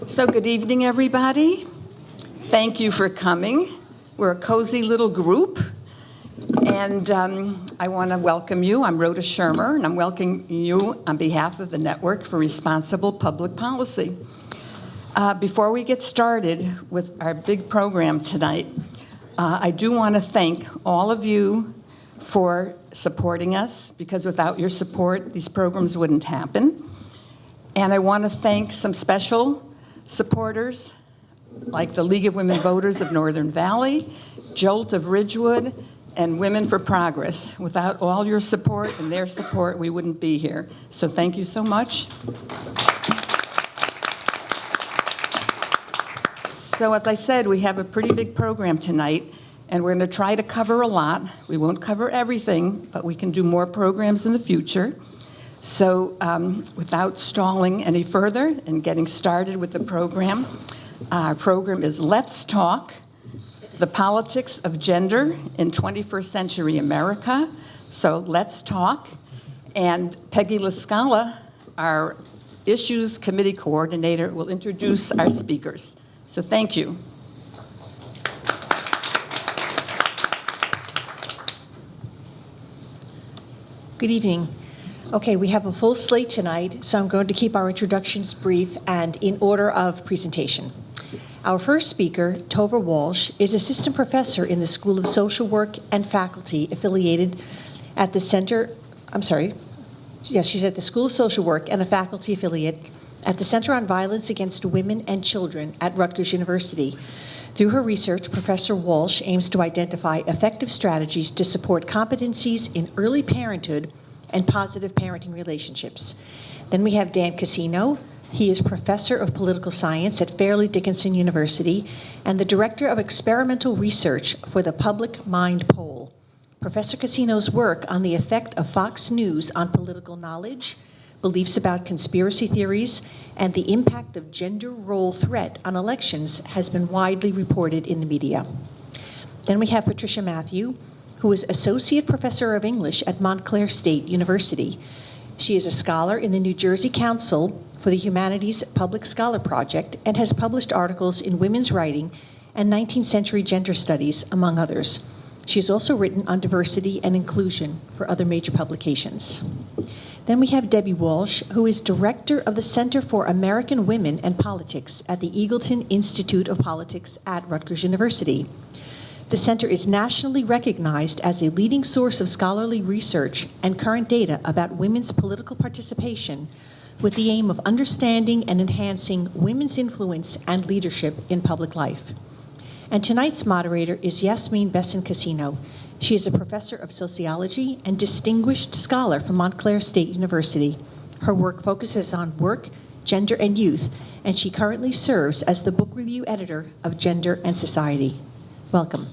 So good evening, everybody. Thank you for coming. We're a cozy little group, and I want to welcome you. I'm Rhoda Shermer, and I'm welcoming you on behalf of the Network for Responsible Public Policy. Before we get started with our big program tonight, I do want to thank all of you for supporting us, because without your support, these programs wouldn't happen. And I want to thank some special supporters, like the League of Women Voters of Northern Valley, Jolt of Ridgewood, and Women for Progress. Without all your support and their support, we wouldn't be here. So thank you so much. So as I said, we have a pretty big program tonight, and we're going to try to cover a lot. We won't cover everything, but we can do more programs in the future. So without stalling any further and getting started with the program, our program is Let's Talk, the Politics of Gender in 21st Century America. So let's talk. And Peggy LaScala, our Issues Committee Coordinator, will introduce our speakers. So thank you. Good evening. Okay, we have a full slate tonight, so I'm going to keep our introductions brief and in order of presentation. Our first speaker, Tova Walsh, is assistant professor in the School of Social Work and faculty affiliated at the Center, she's at the School of Social Work and a faculty affiliate at the Center on Violence Against Women and Children at Rutgers University. Through her research, Professor Walsh aims to identify effective strategies to support competencies in early parenthood and positive parenting relationships. Then we have Dan Casino. He is professor of political science at Fairleigh Dickinson University and the director of experimental research for the Public Mind Poll. Professor Casino's work on the effect of Fox News on political knowledge, beliefs about conspiracy theories, and the impact of gender role threat on elections has been widely reported in the media. Then we have Patricia Matthew, who is Associate Professor of English at Montclair State University. She is a scholar in the New Jersey Council for the Humanities Public Scholar Project and has published articles in women's writing and 19th century gender studies, among others. She has also written on diversity and inclusion for other major publications. Then we have Debbie Walsh, who is director of the Center for American Women and Politics at the Eagleton Institute of Politics at Rutgers University. The center is nationally recognized as a leading source of scholarly research and current data about women's political participation, with the aim of understanding and enhancing women's influence and leadership in public life. And tonight's moderator is Yasmin Besson-Casino. She is a professor of sociology and distinguished scholar from Montclair State University. Her work focuses on work, gender, and youth, and she currently serves as the book review editor of Gender and Society. Welcome.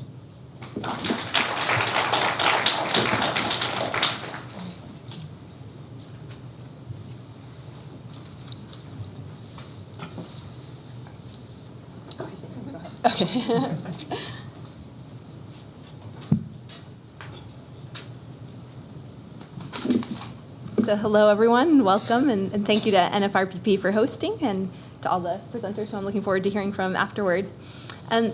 Okay. So hello, everyone. Welcome, and thank you to NFRPP for hosting, and to all the presenters who I'm looking forward to hearing from afterward.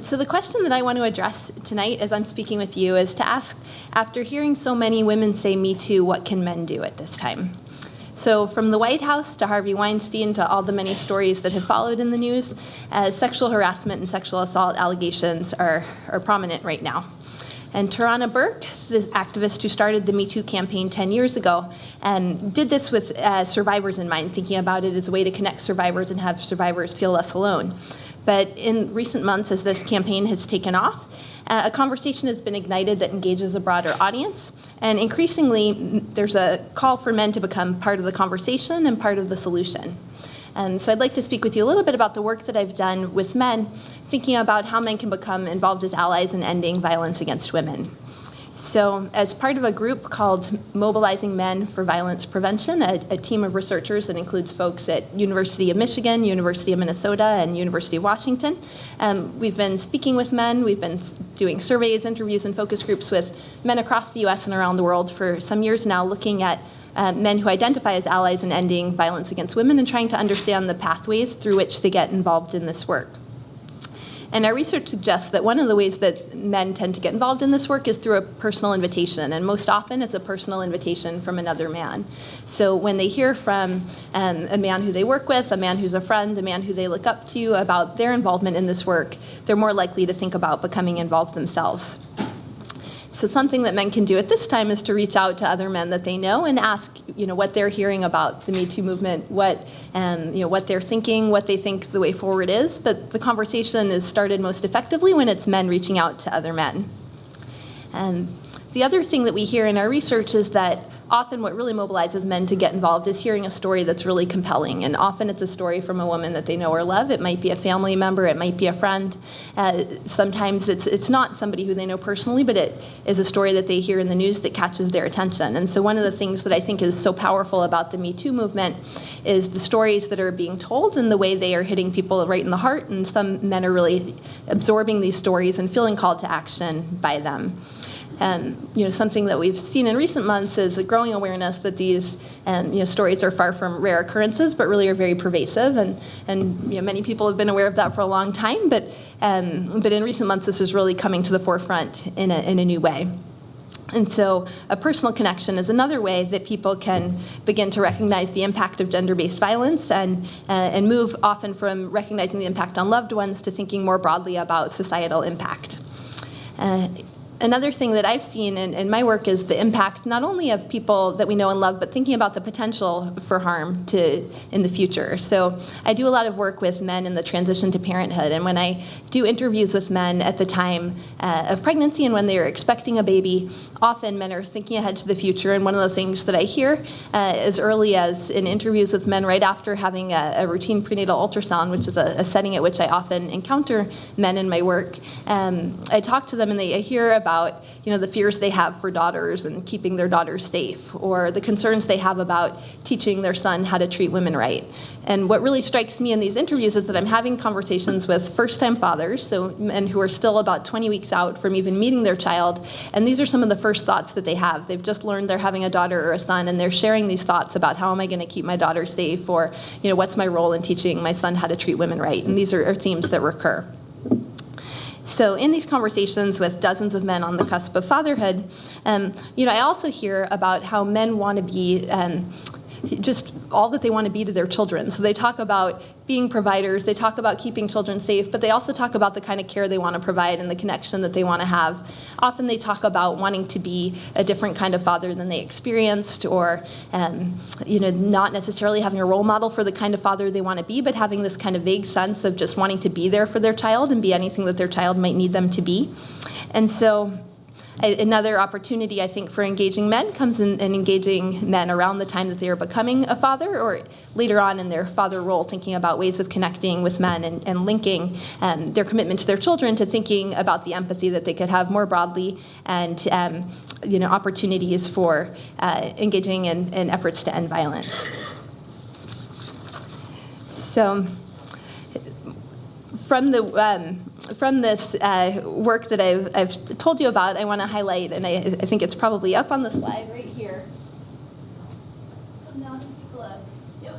So the question that I want to address tonight as I'm speaking with you is to ask, after hearing so many women say Me Too, what can men do at this time? So from the White House to Harvey Weinstein to all the many stories that have followed in the news, sexual harassment and sexual assault allegations are prominent right now. And Tarana Burke, the activist who started the Me Too campaign 10 years ago, did this with survivors in mind, thinking about it as a way to connect survivors and have survivors feel less alone. But in recent months, as this campaign has taken off, a conversation has been ignited that engages a broader audience. And increasingly, there's a call for men to become part of the conversation and part of the solution. And so I'd like to speak with you a little bit about the work that I've done with men, thinking about how men can become involved as allies in ending violence against women. So as part of a group called Mobilizing Men for Violence Prevention, a team of researchers that includes folks at University of Michigan, University of Minnesota, and University of Washington, we've been speaking with men. We've been doing surveys, interviews, and focus groups with men across the U.S. and around the world for some years now, looking at men who identify as allies in ending violence against women and trying to understand the pathways through which they get involved in this work. And our research suggests that one of the ways that men tend to get involved in this work is through a personal invitation, and most often it's a personal invitation from another man. So when they hear from a man who they work with, a man who's a friend, a man who they look up to about their involvement in this work, they're more likely to think about becoming involved themselves. So something that men can do at this time is to reach out to other men that they know and ask, what they're hearing about the Me Too movement, what they're thinking, what they think the way forward is. But the conversation is started most effectively when it's men reaching out to other men. And the other thing that we hear in our research is that often what really mobilizes men to get involved is hearing a story that's really compelling. And often it's a story from a woman that they know or love. It might be a family member. It might be a friend. Sometimes it's not somebody who they know personally, but it is a story that they hear in the news that catches their attention. And so one of the things that I think is so powerful about the Me Too movement is the stories that are being told and the way they are hitting people right in the heart. And some men are really absorbing these stories and feeling called to action by them. Something that we've seen in recent months is a growing awareness that these stories are far from rare occurrences, but really are very pervasive. And many people have been aware of that for a long time, but in recent months this is really coming to the forefront in a new way. And so a personal connection is another way that people can begin to recognize the impact of gender-based violence and move often from recognizing the impact on loved ones to thinking more broadly about societal impact. Another thing that I've seen in my work is the impact not only of people that we know and love, but thinking about the potential for harm in the future. So I do a lot of work with men in the transition to parenthood, and when I do interviews with men at the time of pregnancy and when they are expecting a baby, often men are thinking ahead to the future. And one of the things that I hear as early as in interviews with men right after having a routine prenatal ultrasound, which is a setting at which I often encounter men in my work, I talk to them and I hear about the fears they have for daughters and keeping their daughters safe, or the concerns they have about teaching their son how to treat women right. And what really strikes me in these interviews is that I'm having conversations with first-time fathers, so men who are still about 20 weeks out from even meeting their child, and these are some of the first thoughts that they have. They've just learned they're having a daughter or a son, and they're sharing these thoughts about how am I going to keep my daughter safe, or what's my role in teaching my son how to treat women right. And these are themes that recur. So in these conversations with dozens of men on the cusp of fatherhood, I also hear about how men want to be just all that they want to be to their children. So they talk about being providers, they talk about keeping children safe, but they also talk about the kind of care they want to provide and the connection that they want to have. Often they talk about wanting to be a different kind of father than they experienced, or not necessarily having a role model for the kind of father they want to be, but having this kind of vague sense of just wanting to be there for their child and be anything that their child might need them to be. And so another opportunity, I think, for engaging men comes in engaging men around the time that they are becoming a father, or later on in their father role, thinking about ways of connecting with men and linking their commitment to their children to thinking about the empathy that they could have more broadly, and opportunities for engaging in efforts to end violence. So from this work that I've told you about, I want to highlight, and I think it's probably up on the slide right here. Come down and take a look. Yep.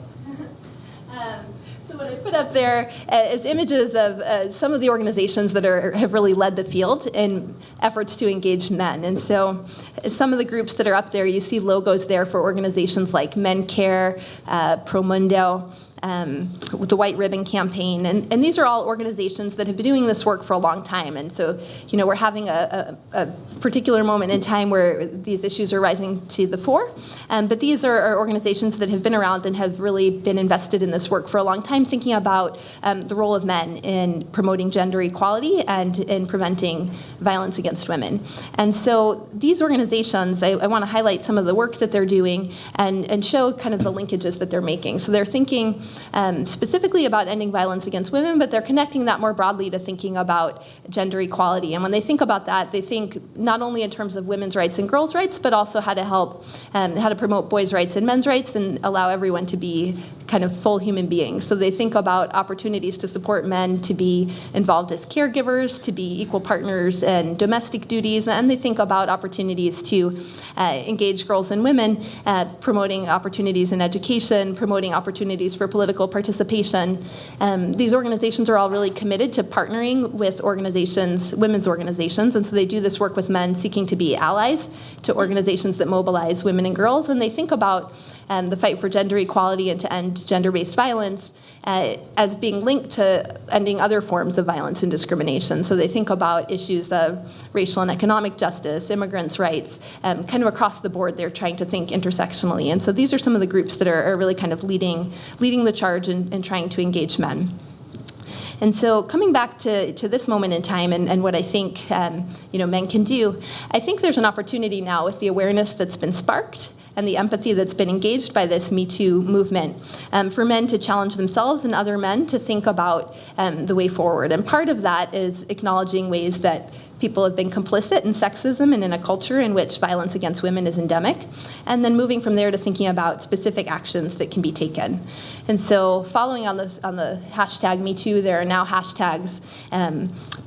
So what I put up there is images of some of the organizations that have really led the field in efforts to engage men. And so some of the groups that are up there, you see logos there for organizations like Men Care, Pro Mundo, with the White Ribbon Campaign, and these are all organizations that have been doing this work for a long time. And so, we're having a particular moment in time where these issues are rising to the fore. But these are organizations that have been around and have really been invested in this work for a long time, thinking about the role of men in promoting gender equality and in preventing violence against women. And so these organizations, I want to highlight some of the work that they're doing and show kind of the linkages that they're making. So they're thinking specifically about ending violence against women, but they're connecting that more broadly to thinking about gender equality. And when they think about that, they think not only in terms of women's rights and girls' rights, but also how to help, how to promote boys' rights and men's rights and allow everyone to be kind of full human beings. So they think about opportunities to support men to be involved as caregivers, to be equal partners in domestic duties, and they think about opportunities to engage girls and women, promoting opportunities in education, promoting opportunities for political participation. These organizations are all really committed to partnering with organizations, women's organizations, and so they do this work with men seeking to be allies to organizations that mobilize women and girls, and they think about the fight for gender equality and to end gender-based violence as being linked to ending other forms of violence and discrimination. So they think about issues of racial and economic justice, immigrants' rights, kind of across the board. They're trying to think intersectionally. And so these are some of the groups that are really kind of leading the charge and trying to engage men. And so coming back to this moment in time and what I think men can do, I think there's an opportunity now with the awareness that's been sparked and the empathy that's been engaged by this Me Too movement for men to challenge themselves and other men to think about the way forward. And part of that is acknowledging ways that people have been complicit in sexism and in a culture in which violence against women is endemic, and then moving from there to thinking about specific actions that can be taken. And so following on the hashtag Me Too, there are now hashtags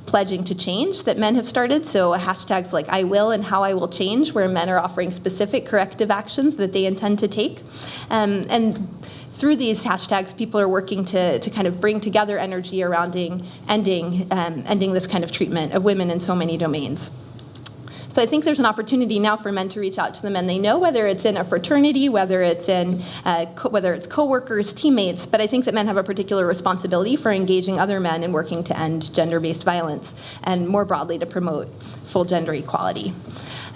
pledging to change that men have started. So hashtags like I will and how I will change, where men are offering specific corrective actions that they intend to take. And through these hashtags, people are working to kind of bring together energy around ending this kind of treatment of women in so many domains. So I think there's an opportunity now for men to reach out to the men they know, whether it's in a fraternity, whether it's coworkers, teammates. But I think that men have a particular responsibility for engaging other men and working to end gender-based violence and more broadly to promote full gender equality.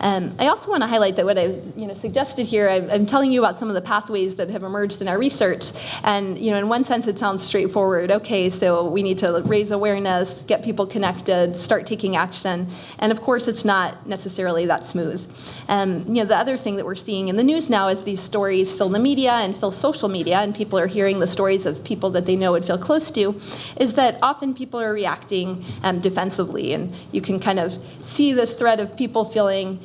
I also want to highlight that what I've suggested here, I'm telling you about some of the pathways that have emerged in our research. And in one sense, it sounds straightforward. Okay, so we need to raise awareness, get people connected, start taking action. And of course, it's not necessarily that smooth. The other thing that we're seeing in the news now is these stories fill the media and fill social media, and people are hearing the stories of people that they know and feel close to, is that often people are reacting defensively. And you can kind of see this thread of people feeling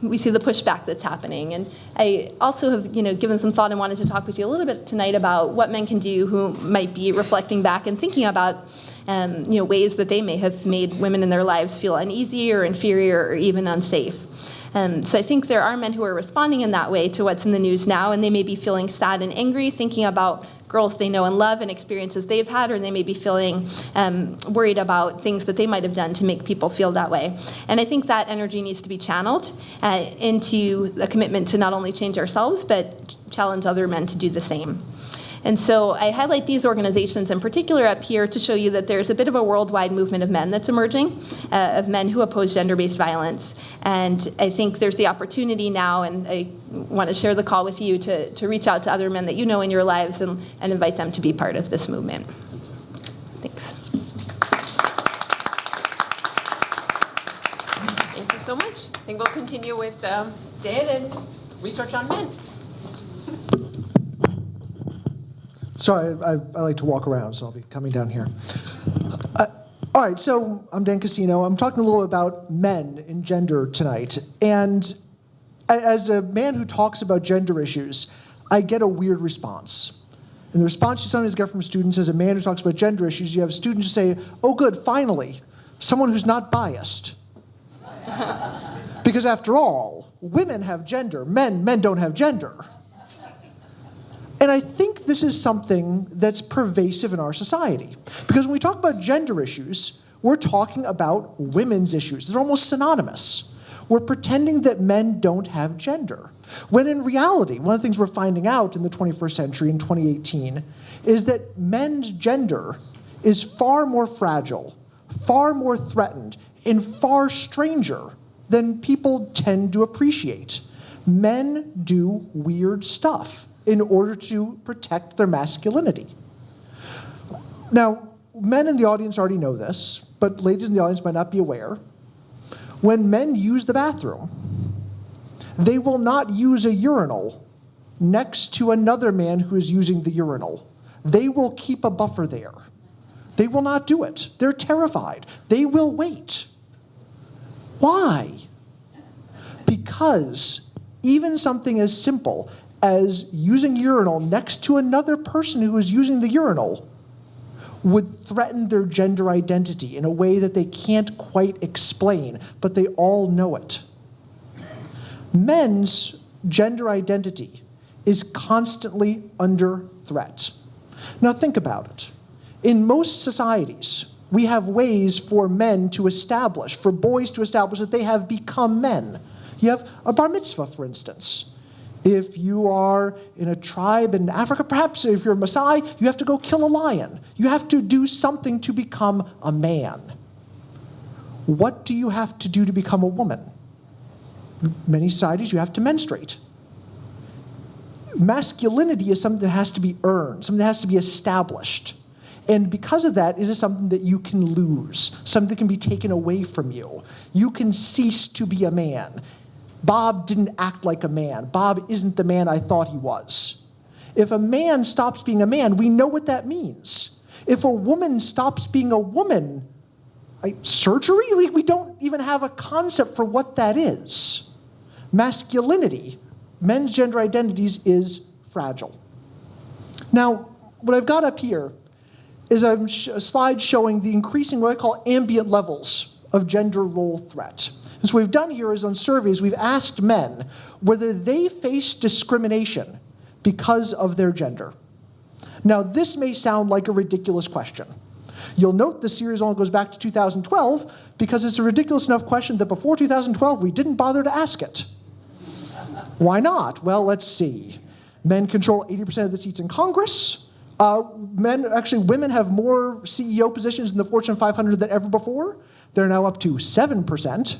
we see the pushback that's happening. And I also have, given some thought and wanted to talk with you a little bit tonight about what men can do who might be reflecting back and thinking about, ways that they may have made women in their lives feel uneasy or inferior or even unsafe. So I think there are men who are responding in that way to what's in the news now, and they may be feeling sad and angry, thinking about girls they know and love and experiences they've had, or they may be feeling worried about things that they might have done to make people feel that way. And I think that energy needs to be channeled into a commitment to not only change ourselves, but challenge other men to do the same. And so I highlight these organizations in particular up here to show you that there's a bit of a worldwide movement of men that's emerging, of men who oppose gender-based violence. And I think there's the opportunity now, and I want to share the call with you to reach out to other men that you know in your lives and invite them to be part of this movement. Thanks. Thank you so much. I think we'll continue with Dan and research on men. Sorry, I like to walk around, so I'll be coming down here. All right, so I'm Dan Casino. I'm talking a little about men and gender tonight. And as a man who talks about gender issues, I get a weird response. And the response you sometimes get from students as a man who talks about gender issues, you have students who say, oh good, finally, someone who's not biased. Because after all, women have gender, men don't have gender. And I think this is something that's pervasive in our society. Because when we talk about gender issues, we're talking about women's issues. They're almost synonymous. We're pretending that men don't have gender. When in reality, one of the things we're finding out in the 21st century, in 2018, is that men's gender is far more fragile, far more threatened, and far stranger than people tend to appreciate. Men do weird stuff in order to protect their masculinity. Now, men in the audience already know this, but ladies in the audience might not be aware. When men use the bathroom, they will not use a urinal next to another man who is using the urinal, they will keep a buffer there. They will not do it. They're terrified. They will wait. Why? Because even something as simple as using urinal next to another person who is using the urinal would threaten their gender identity in a way that they can't quite explain, but they all know it. Men's gender identity is constantly under threat. Now think about it. In most societies, we have ways for men to establish, for boys to establish that they have become men. You have a bar mitzvah, for instance. If you are in a tribe in Africa, perhaps if you're Maasai, you have to go kill a lion. You have to do something to become a man. What do you have to do to become a woman? Many societies, you have to menstruate. Masculinity is something that has to be earned, something that has to be established. And because of that, it is something that you can lose, something that can be taken away from you. You can cease to be a man. Bob didn't act like a man. Bob isn't the man I thought he was. If a man stops being a man, we know what that means. If a woman stops being a woman, surgery? We don't even have a concept for what that is. Masculinity, men's gender identities, is fragile. Now, what I've got up here is a slide showing the increasing what I call ambient levels of gender role threat. And so what we've done here is on surveys, we've asked men whether they face discrimination because of their gender. Now, this may sound like a ridiculous question. You'll note the series only goes back to 2012 because it's a ridiculous enough question that before 2012, we didn't bother to ask it. Why not? Well, let's see. Men control 80% of the seats in Congress. Women have more CEO positions in the Fortune 500 than ever before. They're now up to 7%.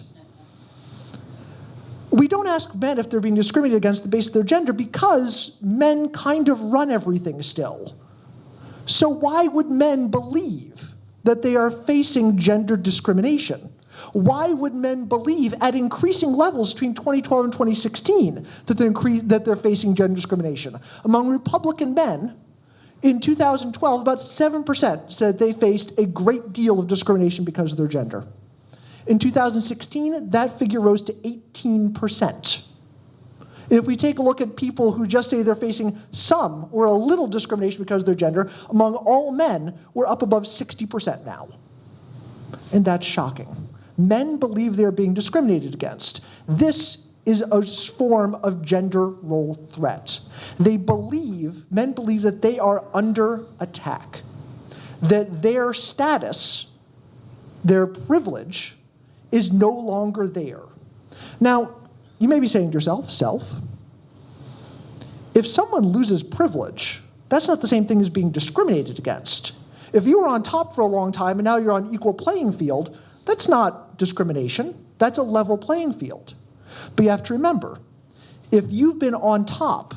We don't ask men if they're being discriminated against the basis of their gender because men kind of run everything still. So why would men believe that they are facing gender discrimination? Why would men believe at increasing levels between 2012 and 2016 that they're facing gender discrimination? Among Republican men, in 2012, about 7% said they faced a great deal of discrimination because of their gender. In 2016, that figure rose to 18%. If we take a look at people who just say they're facing some or a little discrimination because of their gender, among all men, we're up above 60% now. And that's shocking. Men believe they're being discriminated against. This is a form of gender role threat. Men believe that they are under attack, that their status, their privilege, is no longer there. Now, you may be saying to yourself, if someone loses privilege, that's not the same thing as being discriminated against. If you were on top for a long time and now you're on equal playing field, that's not discrimination. That's a level playing field. But you have to remember, if you've been on top,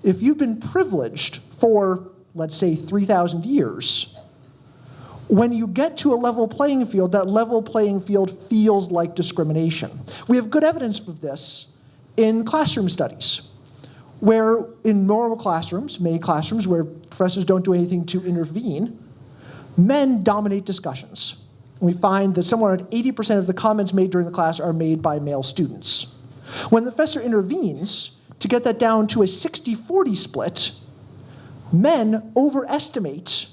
if you've been privileged for, let's say, 3,000 years, when you get to a level playing field, that level playing field feels like discrimination. We have good evidence of this in classroom studies, where in normal classrooms, many classrooms where professors don't do anything to intervene, men dominate discussions. We find that somewhere around 80% of the comments made during the class are made by male students. When the professor intervenes to get that down to a 60-40 split, men overestimate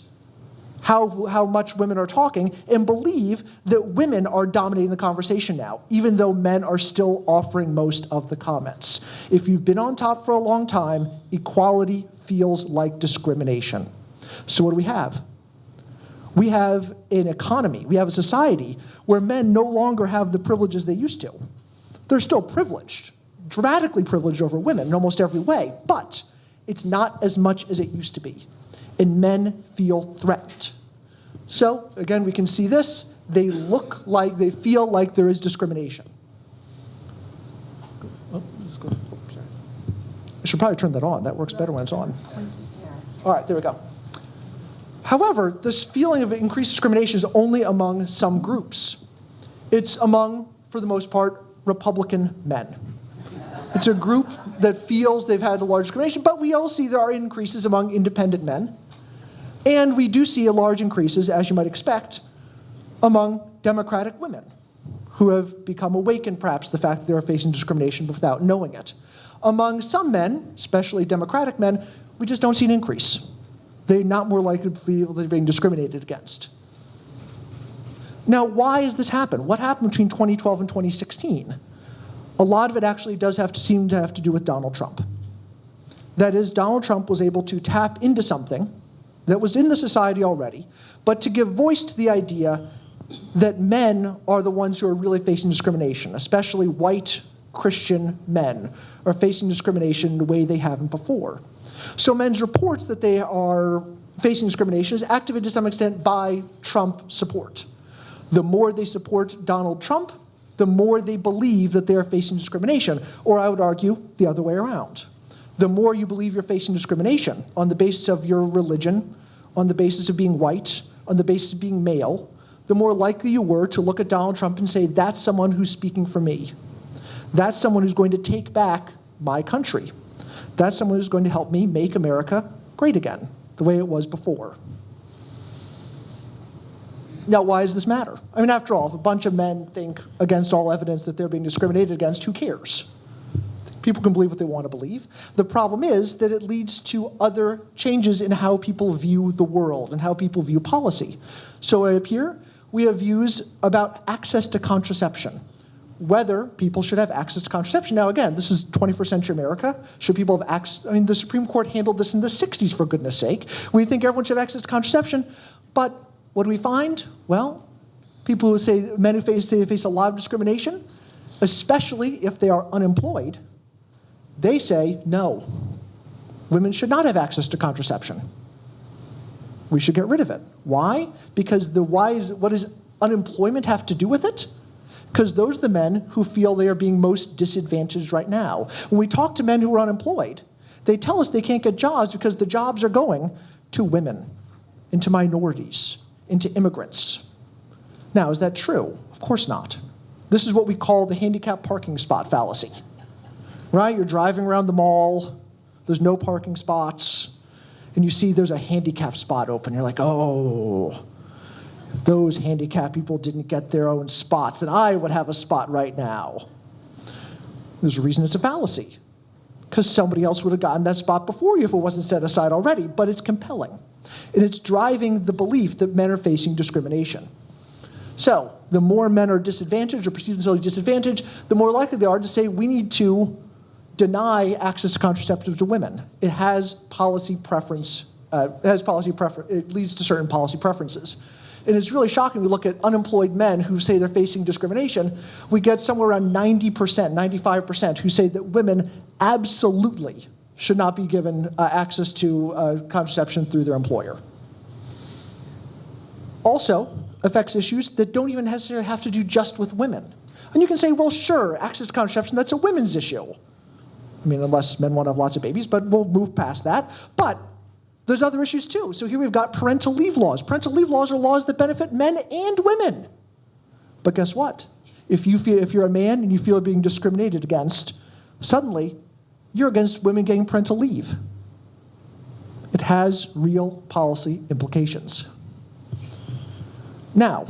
how much women are talking and believe that women are dominating the conversation now, even though men are still offering most of the comments. If you've been on top for a long time, equality feels like discrimination. So what do we have? We have an economy, we have a society where men no longer have the privileges they used to. They're still privileged, dramatically privileged over women in almost every way, but it's not as much as it used to be. And men feel threatened. So, again, we can see this. They feel like there is discrimination. Oh, sorry. I should probably turn that on. That works better when it's on. All right, there we go. However, this feeling of increased discrimination is only among some groups. It's among, for the most part, Republican men. It's a group that feels they've had a large discrimination, but we all see there are increases among independent men. And we do see large increases, as you might expect, among Democratic women who have become awakened perhaps to the fact that they are facing discrimination without knowing it. Among some men, especially Democratic men, we just don't see an increase. They're not more likely to be able to be being discriminated against. Now, why has this happened? What happened between 2012 and 2016? A lot of it actually does seem to have to do with Donald Trump. That is, Donald Trump was able to tap into something that was in the society already, but to give voice to the idea that men are the ones who are really facing discrimination, especially white Christian men are facing discrimination in a way they haven't before. So men's reports that they are facing discrimination is activated to some extent by Trump support. The more they support Donald Trump, the more they believe that they are facing discrimination, or I would argue the other way around. The more you believe you're facing discrimination on the basis of your religion, on the basis of being white, on the basis of being male, the more likely you were to look at Donald Trump and say, that's someone who's speaking for me. That's someone who's going to take back my country. That's someone who's going to help me make America great again, the way it was before. Now, why does this matter? I mean, after all, if a bunch of men think against all evidence that they're being discriminated against, who cares? People can believe what they want to believe. The problem is that it leads to other changes in how people view the world and how people view policy. So up here, we have views about access to contraception, whether people should have access to contraception. Now, again, this is 21st century America. Should people have access? I mean, the Supreme Court handled this in the 60s, for goodness sake. We think everyone should have access to contraception, but what do we find? Well, people who say, men who say they face a lot of discrimination, especially if they are unemployed, they say, no, women should not have access to contraception. We should get rid of it. Why? Because what does unemployment have to do with it? Because those are the men who feel they are being most disadvantaged right now. When we talk to men who are unemployed, they tell us they can't get jobs because the jobs are going to women, into minorities, into immigrants. Now, is that true? Of course not. This is what we call the handicap parking spot fallacy. Right? You're driving around the mall, there's no parking spots, and you see there's a handicap spot open. You're like, oh, if those handicapped people didn't get their own spots, then I would have a spot right now. There's a reason it's a fallacy, because somebody else would have gotten that spot before you if it wasn't set aside already, but it's compelling. And it's driving the belief that men are facing discrimination. So the more men are disadvantaged or perceived themselves disadvantaged, the more likely they are to say we need to deny access to contraceptives to women. It has policy preference. It leads to certain policy preferences. And it's really shocking. We look at unemployed men who say they're facing discrimination. We get somewhere around 90%, 95% who say that women absolutely should not be given access to contraception through their employer. Also affects issues that don't even necessarily have to do just with women. And you can say, well, sure, access to contraception, that's a women's issue. I mean, unless men want to have lots of babies, but we'll move past that. But there's other issues too. So here we've got parental leave laws. Parental leave laws are laws that benefit men and women. But guess what? If you're a man and you feel being discriminated against, suddenly you're against women getting parental leave. It has real policy implications. Now,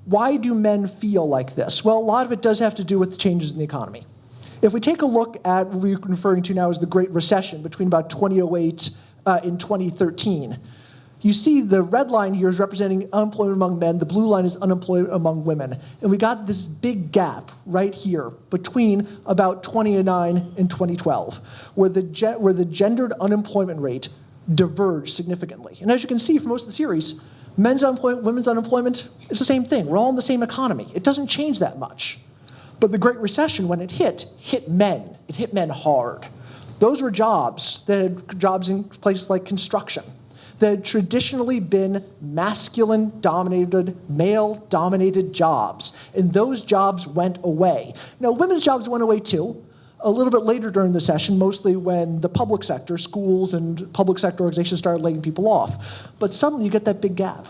why do men feel like this? Well, a lot of it does have to do with the changes in the economy. If we take a look at what we're referring to now as the Great Recession between about 2008 and 2013, you see the red line here is representing unemployment among men, the blue line is unemployment among women. And we got this big gap right here between about 2009 and 2012, where the gendered unemployment rate diverged significantly. And as you can see from most of the series, men's unemployment, women's unemployment, it's the same thing. We're all in the same economy. It doesn't change that much. But the Great Recession, when it hit men. It hit men hard. Those were jobs in places like construction that had traditionally been masculine-dominated, male-dominated jobs. And those jobs went away. Now, women's jobs went away too, a little bit later during the session, mostly when the public sector, schools and public sector organizations started laying people off. But suddenly you get that big gap.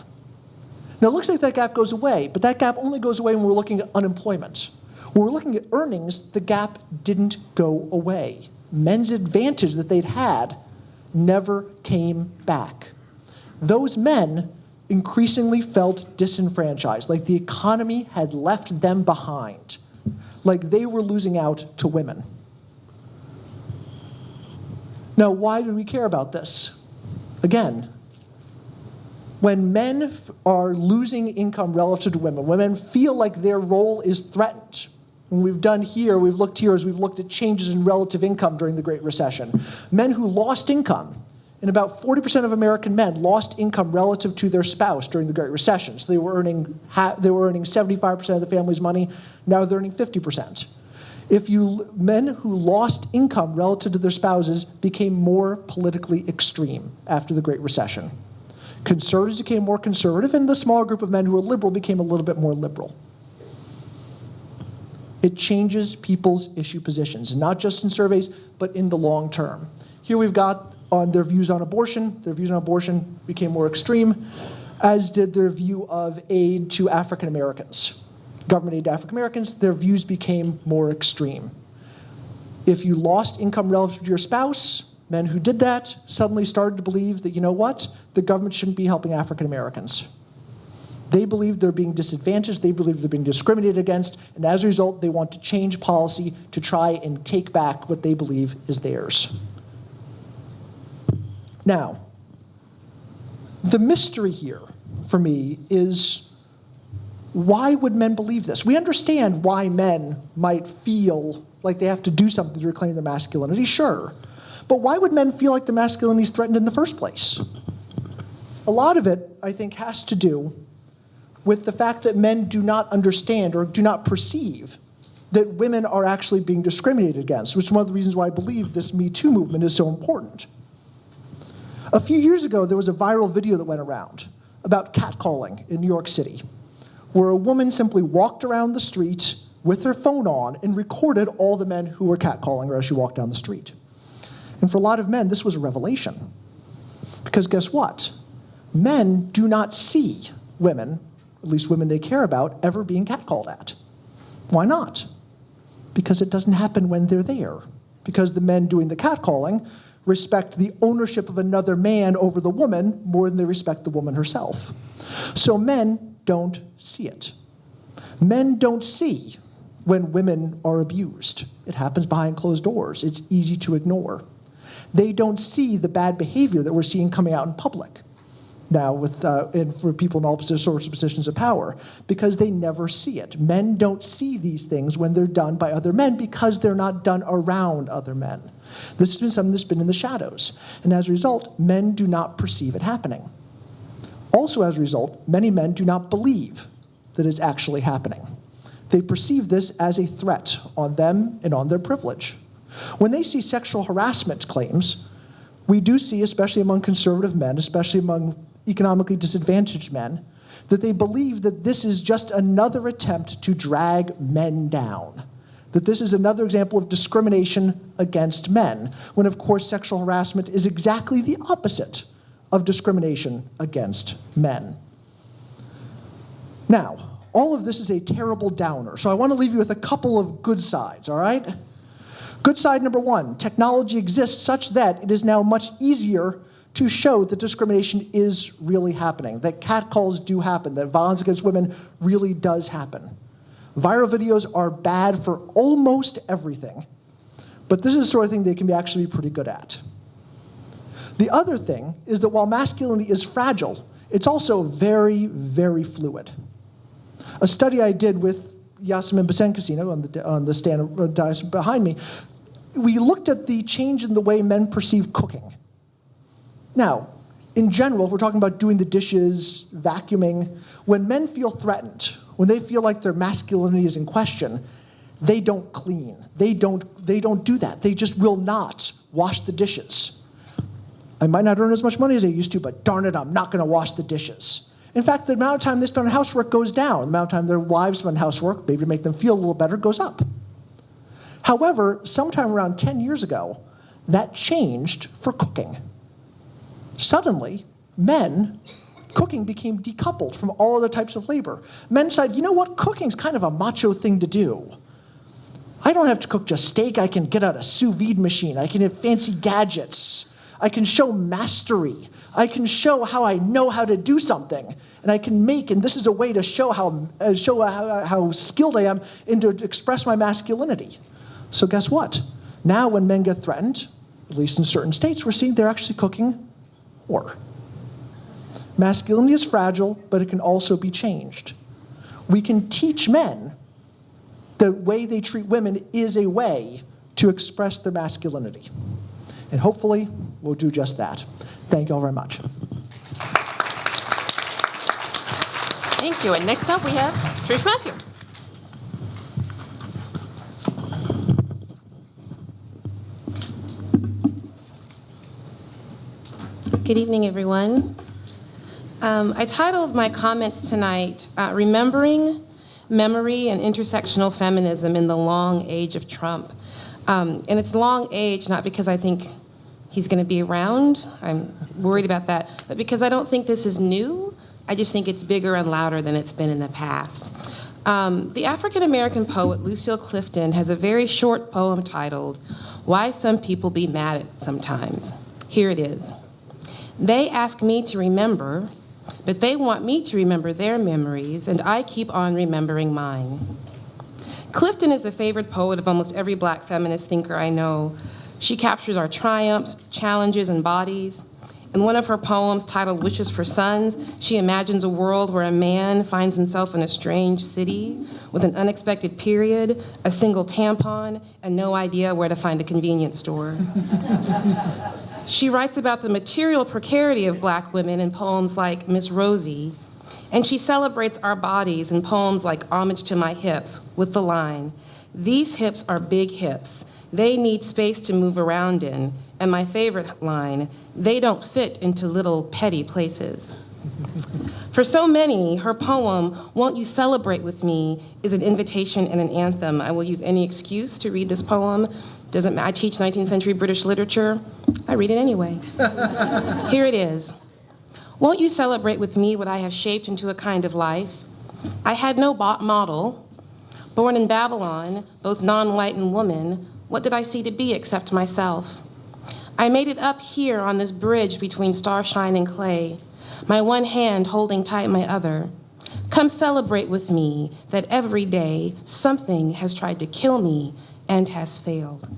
Now, it looks like that gap goes away, but that gap only goes away when we're looking at unemployment. When we're looking at earnings, the gap didn't go away. Men's advantage that they'd had never came back. Those men increasingly felt disenfranchised, like the economy had left them behind, like they were losing out to women. Now, why do we care about this? Again, when men are losing income relative to women, when men feel like their role is threatened, and we've looked here as we've looked at changes in relative income during the Great Recession. Men who lost income, and about 40% of American men lost income relative to their spouse during the Great Recession. So they were earning 75% of the family's money, now they're earning 50%. Men who lost income relative to their spouses became more politically extreme after the Great Recession. Conservatives became more conservative, and the small group of men who were liberal became a little bit more liberal. It changes people's issue positions, not just in surveys, but in the long term. Here we've got on their views on abortion. Their views on abortion became more extreme, as did their view of aid to African Americans. Government aid to African Americans, their views became more extreme. If you lost income relative to your spouse, men who did that suddenly started to believe that, you know what, the government shouldn't be helping African Americans. They believe they're being disadvantaged, they believe they're being discriminated against, and as a result, they want to change policy to try and take back what they believe is theirs. Now, the mystery here for me is, why would men believe this? We understand why men might feel like they have to do something to reclaim their masculinity, sure. But why would men feel like their masculinity is threatened in the first place? A lot of it, I think, has to do with the fact that men do not understand or do not perceive that women are actually being discriminated against, which is one of the reasons why I believe this Me Too movement is so important. A few years ago, there was a viral video that went around about catcalling in New York City, where a woman simply walked around the street with her phone on and recorded all the men who were catcalling her as she walked down the street. And for a lot of men, this was a revelation. Because guess what? Men do not see women, at least women they care about, ever being catcalled at. Why not? Because it doesn't happen when they're there. Because the men doing the catcalling respect the ownership of another man over the woman more than they respect the woman herself. So men don't see it. Men don't see when women are abused. It happens behind closed doors. It's easy to ignore. They don't see the bad behavior that we're seeing coming out in public now and for people in all sorts of positions of power, because they never see it. Men don't see these things when they're done by other men because they're not done around other men. This has been something that's been in the shadows. And as a result, men do not perceive it happening. Also as a result, many men do not believe that it's actually happening. They perceive this as a threat on them and on their privilege. When they see sexual harassment claims, we do see, especially among conservative men, especially among economically disadvantaged men, that they believe that this is just another attempt to drag men down. That this is another example of discrimination against men, when of course sexual harassment is exactly the opposite of discrimination against men. Now, all of this is a terrible downer, so I want to leave you with a couple of good sides, all right? Good side number one, technology exists such that it is now much easier to show that discrimination is really happening, that catcalls do happen, that violence against women really does happen. Viral videos are bad for almost everything, but this is the sort of thing they can actually be pretty good at. The other thing is that while masculinity is fragile, it's also very, very fluid. A study I did with Yasemin Besenkasino on the stand dais behind me, we looked at the change in the way men perceive cooking. Now, in general, if we're talking about doing the dishes, vacuuming, when men feel threatened, when they feel like their masculinity is in question, they don't clean. They don't do that. They just will not wash the dishes. I might not earn as much money as I used to, but darn it, I'm not going to wash the dishes. In fact, the amount of time they spend on housework goes down. The amount of time their wives spend on housework, maybe to make them feel a little better, goes up. However, sometime around 10 years ago, that changed for cooking. Suddenly, cooking became decoupled from all other types of labor. Men said, you know what, cooking's kind of a macho thing to do. I don't have to cook just steak. I can get out a sous vide machine. I can have fancy gadgets. I can show mastery. I can show how I know how to do something. And I can make, and this is a way to show how skilled I am and to express my masculinity. So guess what? Now when men get threatened, at least in certain states, we're seeing they're actually cooking more. Masculinity is fragile, but it can also be changed. We can teach men the way they treat women is a way to express their masculinity. And hopefully, we'll do just that. Thank you all very much. Thank you. And next up, we have Trish Matthew. Good evening, everyone. I titled my comments tonight, Remembering Memory and Intersectional Feminism in the Long Age of Trump. And it's long age, not because I think he's going to be around, I'm worried about that, but because I don't think this is new. I just think it's bigger and louder than it's been in the past. The African-American poet Lucille Clifton has a very short poem titled, Why Some People Be Mad at Sometimes. Here it is. They ask me to remember, but they want me to remember their memories, and I keep on remembering mine. Clifton is the favorite poet of almost every Black feminist thinker I know. She captures our triumphs, challenges, and bodies. In one of her poems titled Wishes for Sons, she imagines a world where a man finds himself in a strange city with an unexpected period, a single tampon, and no idea where to find a convenience store. She writes about the material precarity of Black women in poems like Miss Rosie, and she celebrates our bodies in poems like Homage to My Hips with the line, these hips are big hips. They need space to move around in. And my favorite line, they don't fit into little petty places. For so many, her poem, Won't You Celebrate With Me, is an invitation and an anthem. I will use any excuse to read this poem. Doesn't matter. I teach 19th century British literature. I read it anyway. Here it is. Won't you celebrate with me what I have shaped into a kind of life? I had no model. Born in Babylon, both non-white and woman, what did I see to be except myself? I made it up here on this bridge between starshine and clay, my one hand holding tight my other. Come celebrate with me that every day something has tried to kill me and has failed.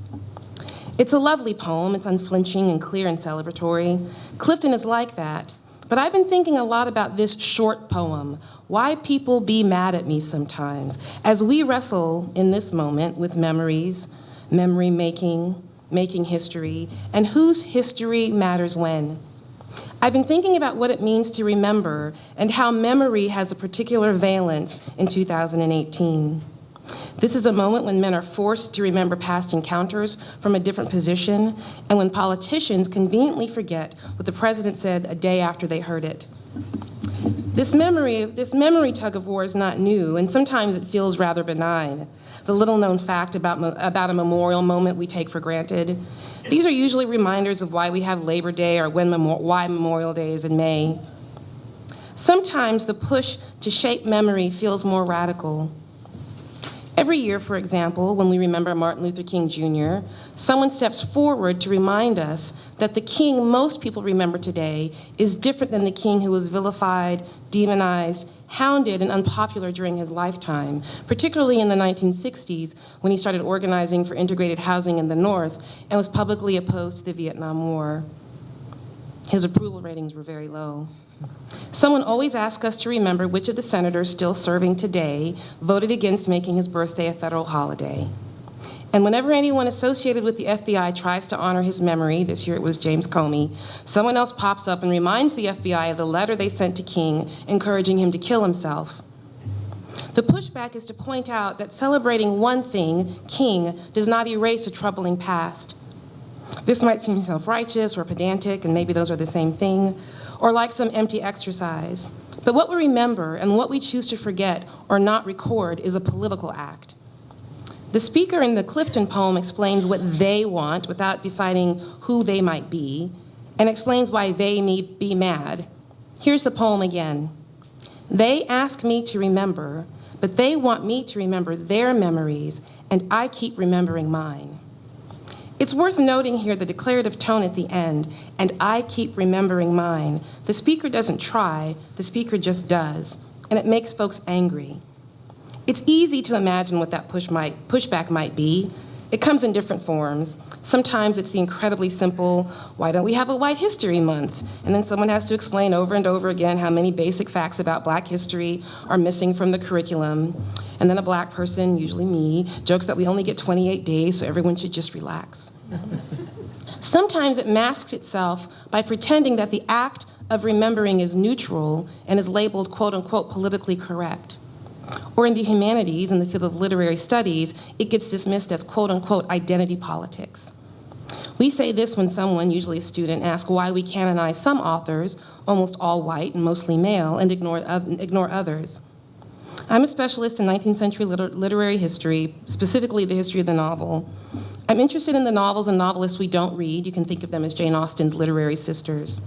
It's a lovely poem. It's unflinching and clear and celebratory. Clifton is like that. But I've been thinking a lot about this short poem, Why People Be Mad at Me Sometimes, as we wrestle in this moment with memories, memory making history, and whose history matters when. I've been thinking about what it means to remember and how memory has a particular valence in 2018. This is a moment when men are forced to remember past encounters from a different position, and when politicians conveniently forget what the president said a day after they heard it. This memory tug of war is not new, and sometimes it feels rather benign. The little-known fact about a memorial moment we take for granted. These are usually reminders of why we have Labor Day or why Memorial Day is in May. Sometimes the push to shape memory feels more radical. Every year, for example, when we remember Martin Luther King Jr., someone steps forward to remind us that the king most people remember today is different than the king who was vilified, demonized, hounded, and unpopular during his lifetime, particularly in the 1960s when he started organizing for integrated housing in the North and was publicly opposed to the Vietnam War. His approval ratings were very low. Someone always asks us to remember which of the senators still serving today voted against making his birthday a federal holiday. And whenever anyone associated with the FBI tries to honor his memory, this year it was James Comey, someone else pops up and reminds the FBI of the letter they sent to King encouraging him to kill himself. The pushback is to point out that celebrating one thing, King, does not erase a troubling past. This might seem self-righteous or pedantic, and maybe those are the same thing, or like some empty exercise. But what we remember and what we choose to forget or not record is a political act. The speaker in the Clifton poem explains what they want without deciding who they might be, and explains why they may be mad. Here's the poem again. They ask me to remember, but they want me to remember their memories, and I keep remembering mine. It's worth noting here the declarative tone at the end, and I keep remembering mine. The speaker doesn't try, the speaker just does, and it makes folks angry. It's easy to imagine what that pushback might be. It comes in different forms. Sometimes it's the incredibly simple, why don't we have a White History Month? And then someone has to explain over and over again how many basic facts about Black history are missing from the curriculum. And then a Black person, usually me, jokes that we only get 28 days, so everyone should just relax. Sometimes it masks itself by pretending that the act of remembering is neutral and is labeled quote unquote politically correct. Or in the humanities, in the field of literary studies, it gets dismissed as quote-unquote identity politics. We say this when someone, usually a student, asks why we canonize some authors, almost all white and mostly male, and ignore others. I'm a specialist in 19th century literary history, specifically the history of the novel. I'm interested in the novels and novelists we don't read. You can think of them as Jane Austen's literary sisters.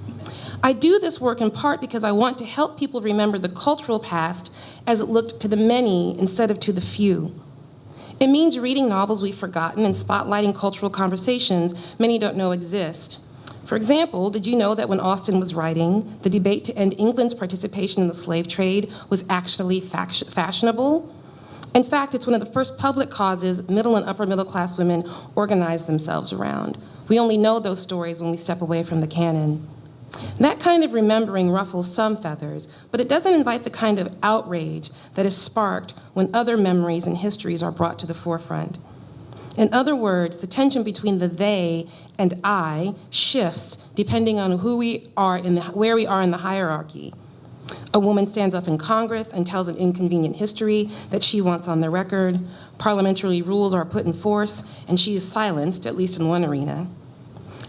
I do this work in part because I want to help people remember the cultural past as it looked to the many instead of to the few. It means reading novels we've forgotten and spotlighting cultural conversations many don't know exist. For example, did you know that when Austen was writing, the debate to end England's participation in the slave trade was actually fashionable? In fact, it's one of the first public causes middle and upper middle class women organized themselves around. We only know those stories when we step away from the canon. That kind of remembering ruffles some feathers, but it doesn't invite the kind of outrage that is sparked when other memories and histories are brought to the forefront. In other words, the tension between the they and I shifts depending on who we are where we are in the hierarchy. A woman stands up in Congress and tells an inconvenient history that she wants on the record. Parliamentary rules are put in force, and she is silenced, at least in one arena.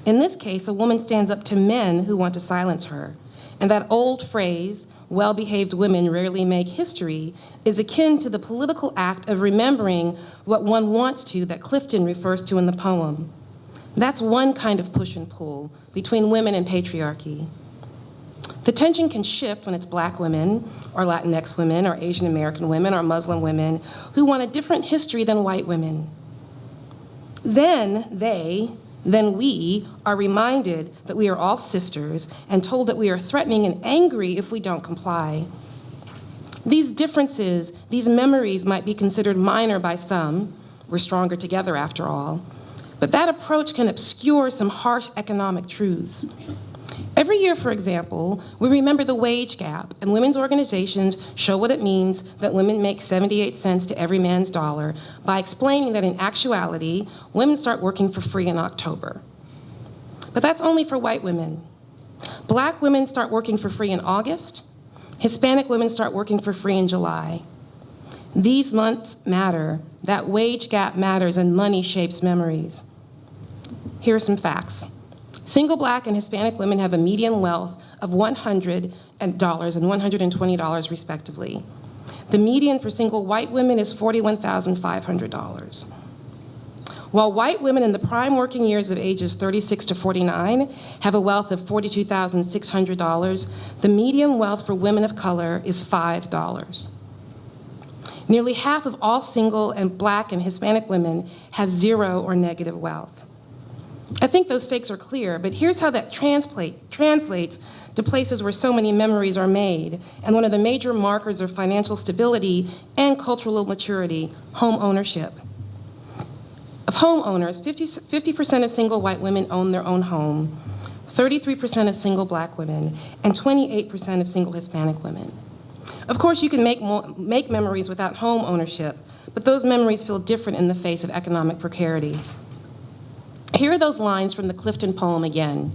In this case, a woman stands up to men who want to silence her. And that old phrase, well-behaved women rarely make history, is akin to the political act of remembering what one wants to that Clifton refers to in the poem. That's one kind of push and pull between women and patriarchy. The tension can shift when it's Black women, or Latinx women, or Asian American women, or Muslim women who want a different history than white women. Then we are reminded that we are all sisters and told that we are threatening and angry if we don't comply. These differences, these memories might be considered minor by some. We're stronger together after all. But that approach can obscure some harsh economic truths. Every year, for example, we remember the wage gap, and women's organizations show what it means that women make 78 cents to every man's dollar by explaining that in actuality, women start working for free in October. But that's only for white women. Black women start working for free in August. Hispanic women start working for free in July. These months matter. That wage gap matters, and money shapes memories. Here are some facts. Single Black and Hispanic women have a median wealth of $100 and $120 respectively. The median for single white women is $41,500. While white women in the prime working years of ages 36 to 49 have a wealth of $42,600, the median wealth for women of color is $5. Nearly half of all single and Black and Hispanic women have zero or negative wealth. I think those stakes are clear, but here's how that translates to places where so many memories are made, and one of the major markers of financial stability and cultural maturity, home ownership. Of homeowners, 50% of single white women own their own home, 33% of single Black women, and 28% of single Hispanic women. Of course, you can make memories without home ownership, but those memories feel different in the face of economic precarity. Here are those lines from the Clifton poem again.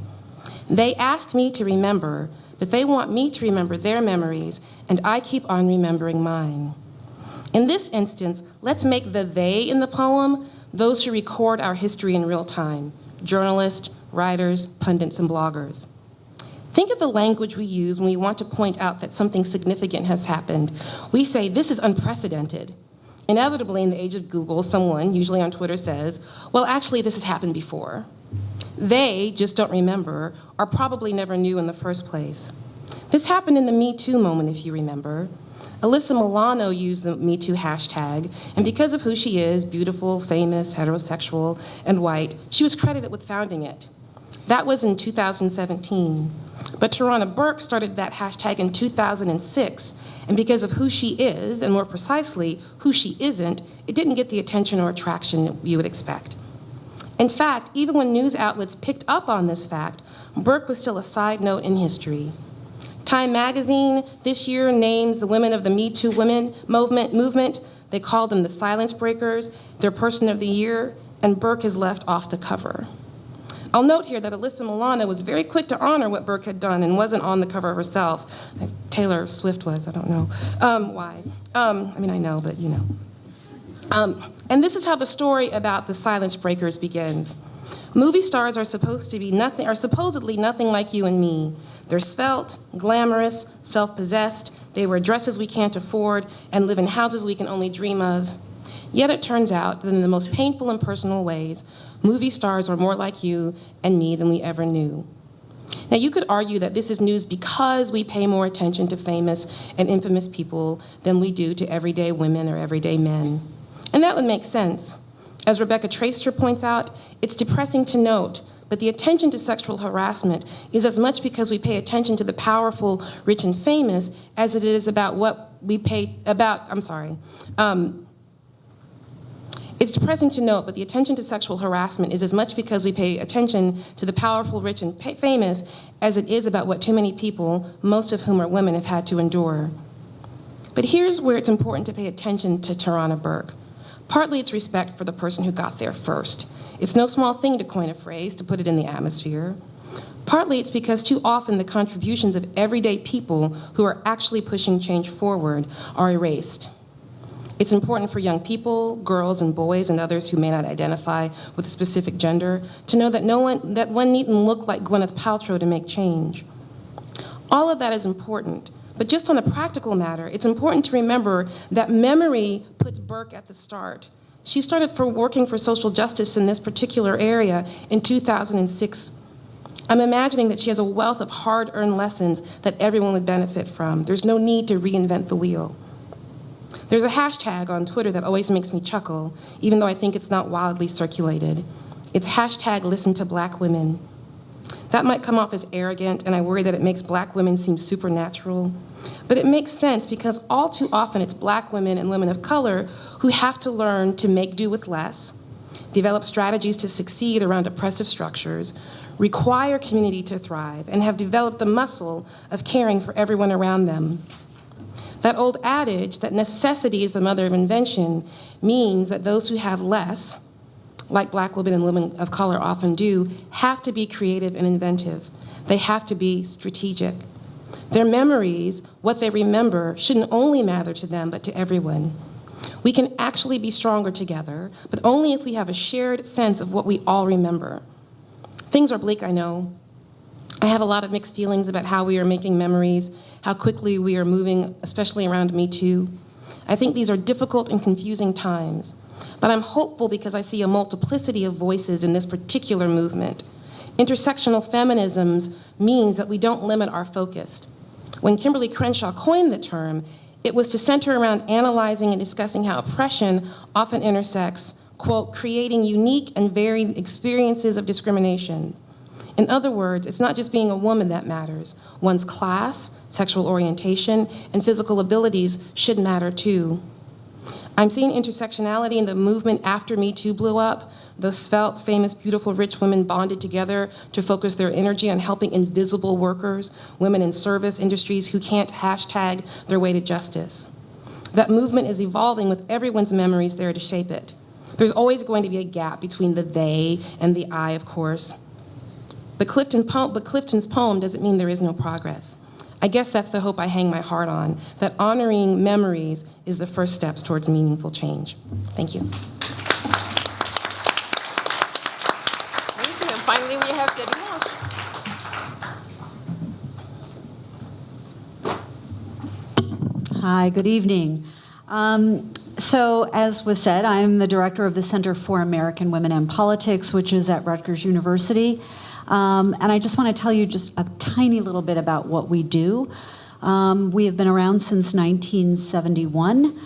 They ask me to remember, but they want me to remember their memories, and I keep on remembering mine. In this instance, let's make the they in the poem those who record our history in real time, journalists, writers, pundits, and bloggers. Think of the language we use when we want to point out that something significant has happened. We say, this is unprecedented. Inevitably, in the age of Google, someone, usually on Twitter, says, well, actually, this has happened before. They just don't remember, or probably never knew in the first place. This happened in the Me Too moment, if you remember. Alyssa Milano used the Me Too hashtag, and because of who she is, beautiful, famous, heterosexual, and white, she was credited with founding it. That was in 2017. But Tarana Burke started that hashtag in 2006, and because of who she is, and more precisely, who she isn't, it didn't get the attention or attraction you would expect. In fact, even when news outlets picked up on this fact, Burke was still a side note in history. Time magazine this year names the women of the Me Too women movement. They call them the silence breakers, their person of the year, and Burke is left off the cover. I'll note here that Alyssa Milano was very quick to honor what Burke had done and wasn't on the cover herself. Taylor Swift was, I don't know why. I mean, I know, but you know. And this is how the story about the silence breakers begins. Movie stars are supposedly nothing like you and me. They're svelte, glamorous, self-possessed. They wear dresses we can't afford and live in houses we can only dream of. Yet it turns out that in the most painful and personal ways, movie stars are more like you and me than we ever knew. Now, you could argue that this is news because we pay more attention to famous and infamous people than we do to everyday women or everyday men. And that would make sense. As Rebecca Traister points out, it's depressing to note, but the attention to sexual harassment is as much because we pay attention to the powerful, rich, and famous as it is about what we pay about, It's depressing to note, but the attention to sexual harassment is as much because we pay attention to the powerful, rich, and famous as it is about what too many people, most of whom are women, have had to endure. But here's where it's important to pay attention to Tarana Burke. Partly it's respect for the person who got there first. It's no small thing to coin a phrase, to put it in the atmosphere. Partly it's because too often the contributions of everyday people who are actually pushing change forward are erased. It's important for young people, girls and boys and others who may not identify with a specific gender to know that one needn't look like Gwyneth Paltrow to make change. All of that is important, but just on a practical matter, it's important to remember that memory puts Burke at the start. She started working for social justice in this particular area in 2006. I'm imagining that she has a wealth of hard-earned lessons that everyone would benefit from. There's no need to reinvent the wheel. There's a hashtag on Twitter that always makes me chuckle, even though I think it's not wildly circulated. It's hashtag listen to black women. That might come off as arrogant, and I worry that it makes black women seem supernatural. But it makes sense because all too often it's black women and women of color who have to learn to make do with less, develop strategies to succeed around oppressive structures, require community to thrive, and have developed the muscle of caring for everyone around them. That old adage that necessity is the mother of invention means that those who have less, like black women and women of color often do, have to be creative and inventive. They have to be strategic. Their memories, what they remember, shouldn't only matter to them, but to everyone. We can actually be stronger together, but only if we have a shared sense of what we all remember. Things are bleak, I know. I have a lot of mixed feelings about how we are making memories, how quickly we are moving, especially around Me Too. I think these are difficult and confusing times, but I'm hopeful because I see a multiplicity of voices in this particular movement. Intersectional feminisms means that we don't limit our focus. When Kimberly Crenshaw coined the term, it was to center around analyzing and discussing how oppression often intersects, quote, creating unique and varied experiences of discrimination. In other words, it's not just being a woman that matters. One's class, sexual orientation, and physical abilities should matter too. I'm seeing intersectionality in the movement after Me Too blew up. Those svelte, famous, beautiful, rich women bonded together to focus their energy on helping invisible workers, women in service industries who can't hashtag their way to justice. That movement is evolving with everyone's memories there to shape it. There's always going to be a gap between the they and the I, of course. But Clifton's poem doesn't mean there is no progress. I guess that's the hope I hang my heart on, that honoring memories is the first steps towards meaningful change. Thank you. Thank you. And finally, we have Debbie Walsh. Hi, good evening. So as was said, I'm the director of the Center for American Women and Politics, which is at Rutgers University. And I just want to tell you just a tiny little bit about what we do. We have been around since 1971,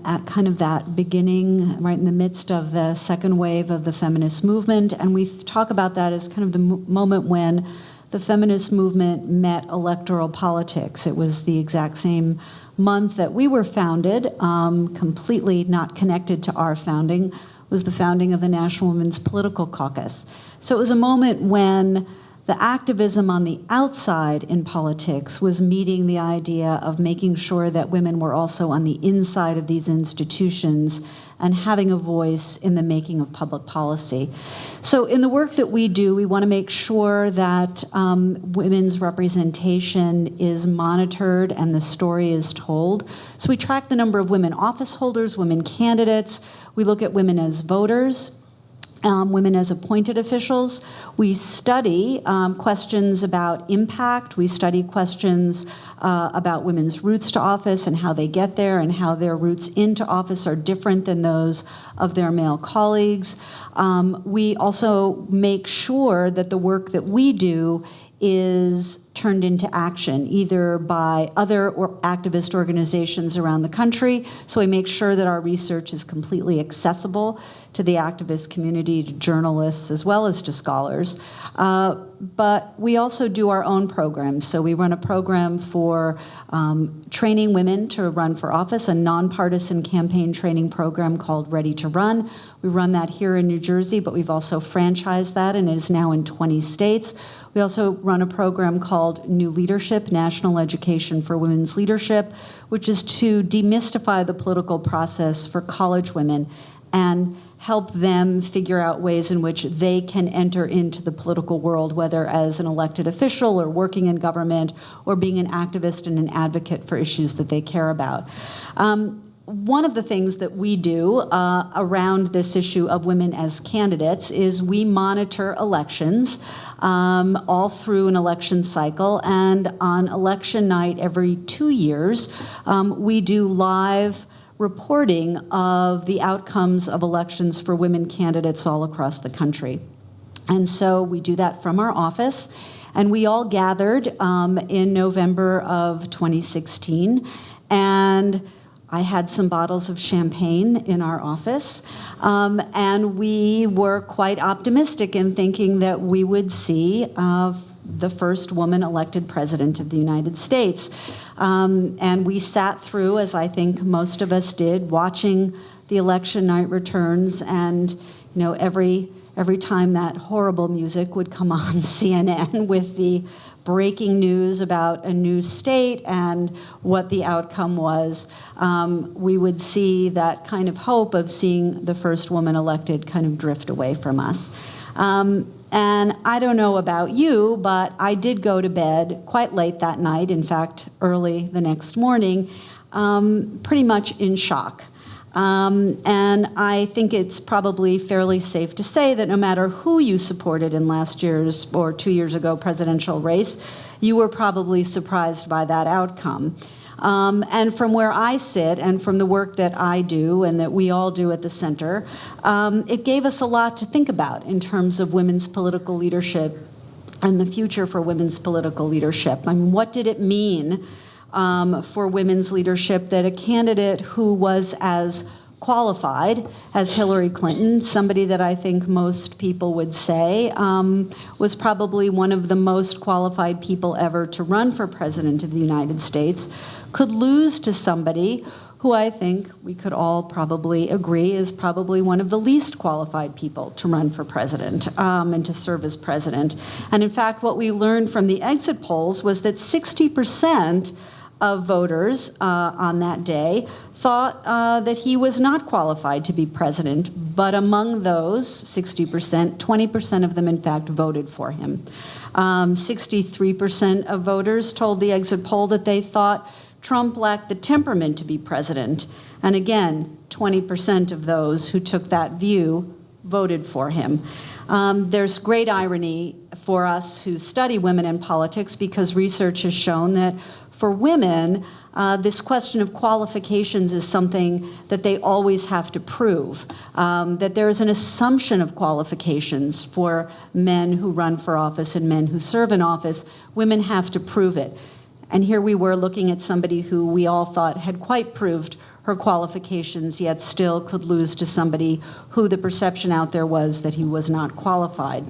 at kind of that beginning, right in the midst of the second wave of the feminist movement. And we talk about that as kind of the moment when the feminist movement met electoral politics. It was the exact same month that we were founded, completely not connected to our founding, was the founding of the National Women's Political Caucus. So it was a moment when the activism on the outside in politics was meeting the idea of making sure that women were also on the inside of these institutions and having a voice in the making of public policy. So in the work that we do, we want to make sure that women's representation is monitored and the story is told. So we track the number of women office holders, women candidates. We look at women as voters. Women as appointed officials. We study questions about impact. We study questions about women's routes to office and how they get there and how their routes into office are different than those of their male colleagues. We also make sure that the work that we do is turned into action, either by other activist organizations around the country. So we make sure that our research is completely accessible to the activist community, to journalists, as well as to scholars. But we also do our own programs. So we run a program for training women to run for office, a nonpartisan campaign training program called Ready to Run. We run that here in New Jersey, but we've also franchised that, and it is now in 20 states. We also run a program called New Leadership, National Education for Women's Leadership, which is to demystify the political process for college women and help them figure out ways in which they can enter into the political world, whether as an elected official or working in government or being an activist and an advocate for issues that they care about. One of the things that we do around this issue of women as candidates is we monitor elections all through an election cycle, and on election night every 2 years, we do live reporting of the outcomes of elections for women candidates all across the country. And so we do that from our office, and we all gathered in November of 2016, and I had some bottles of champagne in our office, and we were quite optimistic in thinking that we would see the first woman elected president of the United States. And we sat through, as I think most of us did, watching the election night returns, and every time that horrible music would come on CNN with the breaking news about a new state and what the outcome was, we would see that kind of hope of seeing the first woman elected kind of drift away from us. And I don't know about you, but I did go to bed quite late that night, in fact, early the next morning, pretty much in shock. And I think it's probably fairly safe to say that no matter who you supported in last year's or 2 years ago presidential race, you were probably surprised by that outcome. And from where I sit and from the work that I do and that we all do at the center, it gave us a lot to think about in terms of women's political leadership and the future for women's political leadership. I mean, what did it mean for women's leadership that a candidate who was as qualified as Hillary Clinton, somebody that I think most people would say was probably one of the most qualified people ever to run for president of the United States, could lose to somebody who I think we could all probably agree is probably one of the least qualified people to run for president and to serve as president. And in fact, what we learned from the exit polls was that 60% of voters on that day thought that he was not qualified to be president, but among those 60%, 20% of them in fact voted for him. 63% of voters told the exit poll that they thought Trump lacked the temperament to be president, and again, 20% of those who took that view voted for him. There's great irony for us who study women in politics, because research has shown that for women, this question of qualifications is something that they always have to prove, that there is an assumption of qualifications for men who run for office and men who serve in office. Women have to prove it. And here we were looking at somebody who we all thought had quite proved her qualifications, yet still could lose to somebody who the perception out there was that he was not qualified.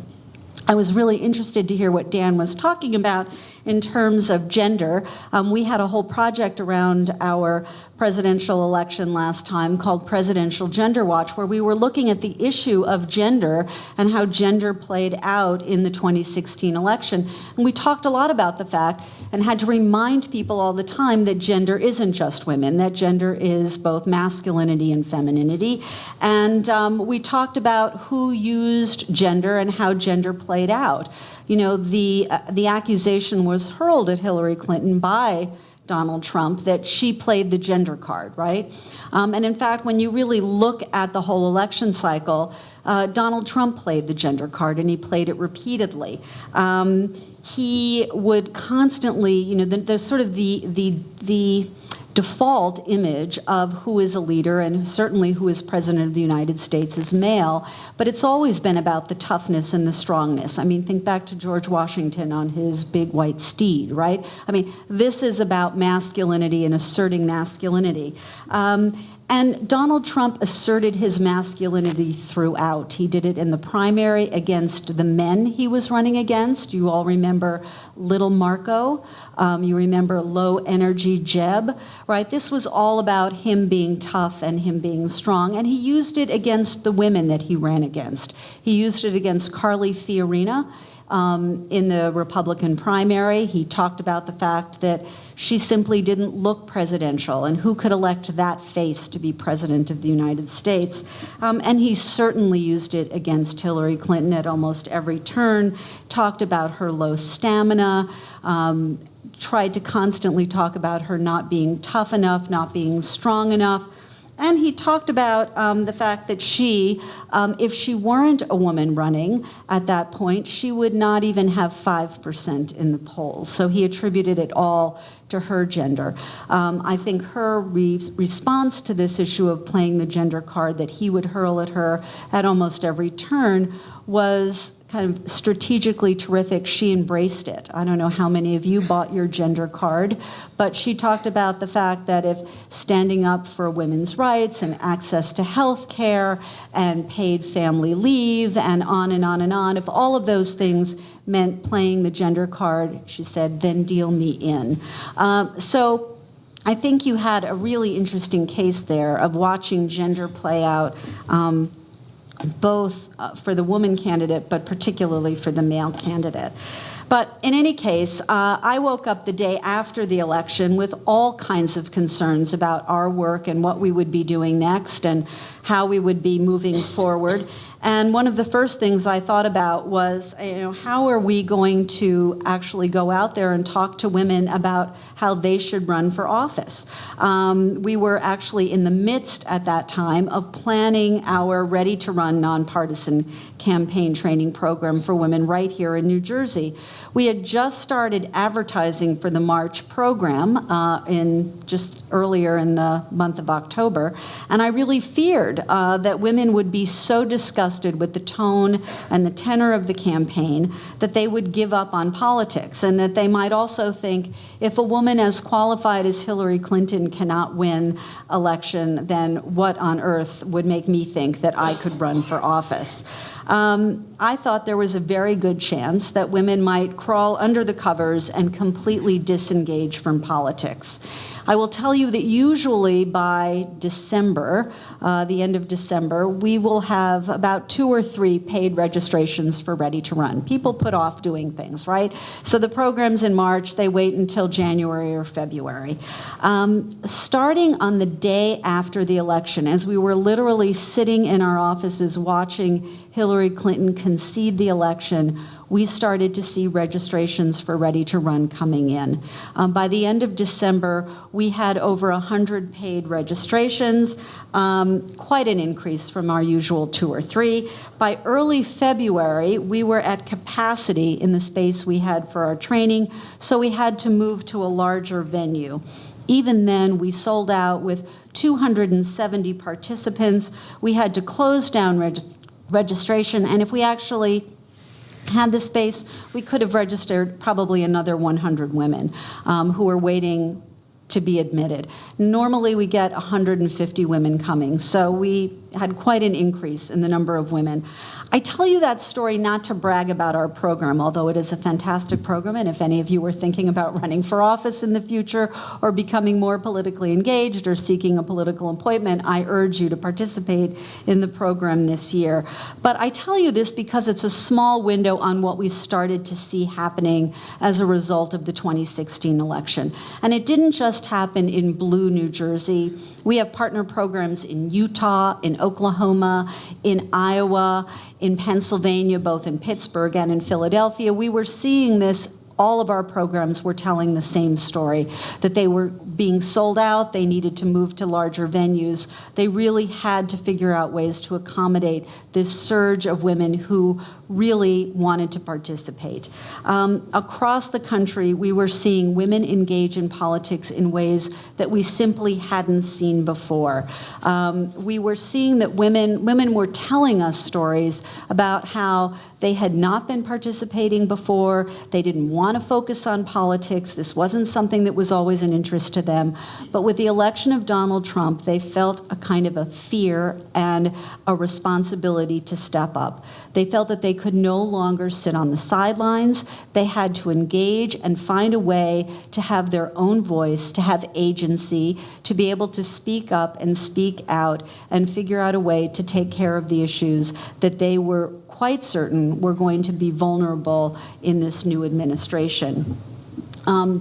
I was really interested to hear what Dan was talking about in terms of gender. We had a whole project around our presidential election last time called Presidential Gender Watch, where we were looking at the issue of gender and how gender played out in the 2016 election. And we talked a lot about the fact and had to remind people all the time that gender isn't just women, that gender is both masculinity and femininity. And we talked about who used gender and how gender played out. You know, the accusation was hurled at Hillary Clinton by Donald Trump that she played the gender card, right? And in fact, when you really look at the whole election cycle, Donald Trump played the gender card, and he played it repeatedly. He would constantly, you know, there's sort of the default image of who is a leader and certainly who is president of the United States is male, but it's always been about the toughness and the strongness. I mean, think back to George Washington on his big white steed, right? I mean, this is about masculinity and asserting masculinity. And Donald Trump asserted his masculinity throughout. He did it in the primary against the men he was running against. You all remember Little Marco. You remember Low Energy Jeb, right? This was all about him being tough and him being strong. And he used it against the women that he ran against. He used it against Carly Fiorina. In the Republican primary, he talked about the fact that she simply didn't look presidential, and who could elect that face to be president of the United States. And he certainly used it against Hillary Clinton at almost every turn, talked about her low stamina, tried to constantly talk about her not being tough enough, not being strong enough. And he talked about the fact that she, if she weren't a woman running at that point, she would not even have 5% in the polls. So he attributed it all to her gender. I think her response to this issue of playing the gender card that he would hurl at her at almost every turn was kind of strategically terrific. She embraced it. I don't know how many of you bought your gender card, but she talked about the fact that if standing up for women's rights and access to health care and paid family leave and on and on and on, if all of those things meant playing the gender card, she said, then deal me in. So I think you had a really interesting case there of watching gender play out both for the woman candidate, but particularly for the male candidate. But in any case, I woke up the day after the election with all kinds of concerns about our work and what we would be doing next and how we would be moving forward. And one of the first things I thought about was, how are we going to actually go out there and talk to women about how they should run for office? We were actually in the midst at that time of planning our Ready to Run nonpartisan campaign training program for women right here in New Jersey. We had just started advertising for the March program just earlier in the month of October, and I really feared that women would be so disgusted with the tone and the tenor of the campaign that they would give up on politics, and that they might also think, if a woman as qualified as Hillary Clinton cannot win election, then what on earth would make me think that I could run for office? I thought there was a very good chance that women might crawl under the covers and completely disengage from politics. I will tell you that usually by December, the end of December, we will have about 2 or 3 paid registrations for Ready to Run. People put off doing things, right? So the program's in March, they wait until January or February. Starting on the day after the election, as we were literally sitting in our offices watching Hillary Clinton concede the election, we started to see registrations for Ready to Run coming in. By the end of December, we had over 100 paid registrations, quite an increase from our usual 2 or 3. By early February, we were at capacity in the space we had for our training, so we had to move to a larger venue. Even then, we sold out with 270 participants. We had to close down registration, and if we actually had the space, we could have registered probably another 100 women who were waiting to be admitted. Normally we get 150 women coming, so we had quite an increase in the number of women. I tell you that story not to brag about our program, although it is a fantastic program, and if any of you were thinking about running for office in the future or becoming more politically engaged or seeking a political appointment, I urge you to participate in the program this year. But I tell you this because it's a small window on what we started to see happening as a result of the 2016 election. And it didn't just happen in blue New Jersey. We have partner programs in Utah, in Oklahoma, in Iowa, in Pennsylvania, both in Pittsburgh and in Philadelphia. We were seeing this. All of our programs were telling the same story, that they were being sold out, they needed to move to larger venues. They really had to figure out ways to accommodate this surge of women who really wanted to participate. Across the country, we were seeing women engage in politics in ways that we simply hadn't seen before. We were seeing that women were telling us stories about how they had not been participating before, they didn't want to focus on politics, this wasn't something that was always an interest to them, but with the election of Donald Trump, they felt a kind of a fear and a responsibility to step up. They felt that they could no longer sit on the sidelines, they had to engage and find a way to have their own voice, to have agency, to be able to speak up and speak out and figure out a way to take care of the issues that they were quite certain were going to be vulnerable in this new administration.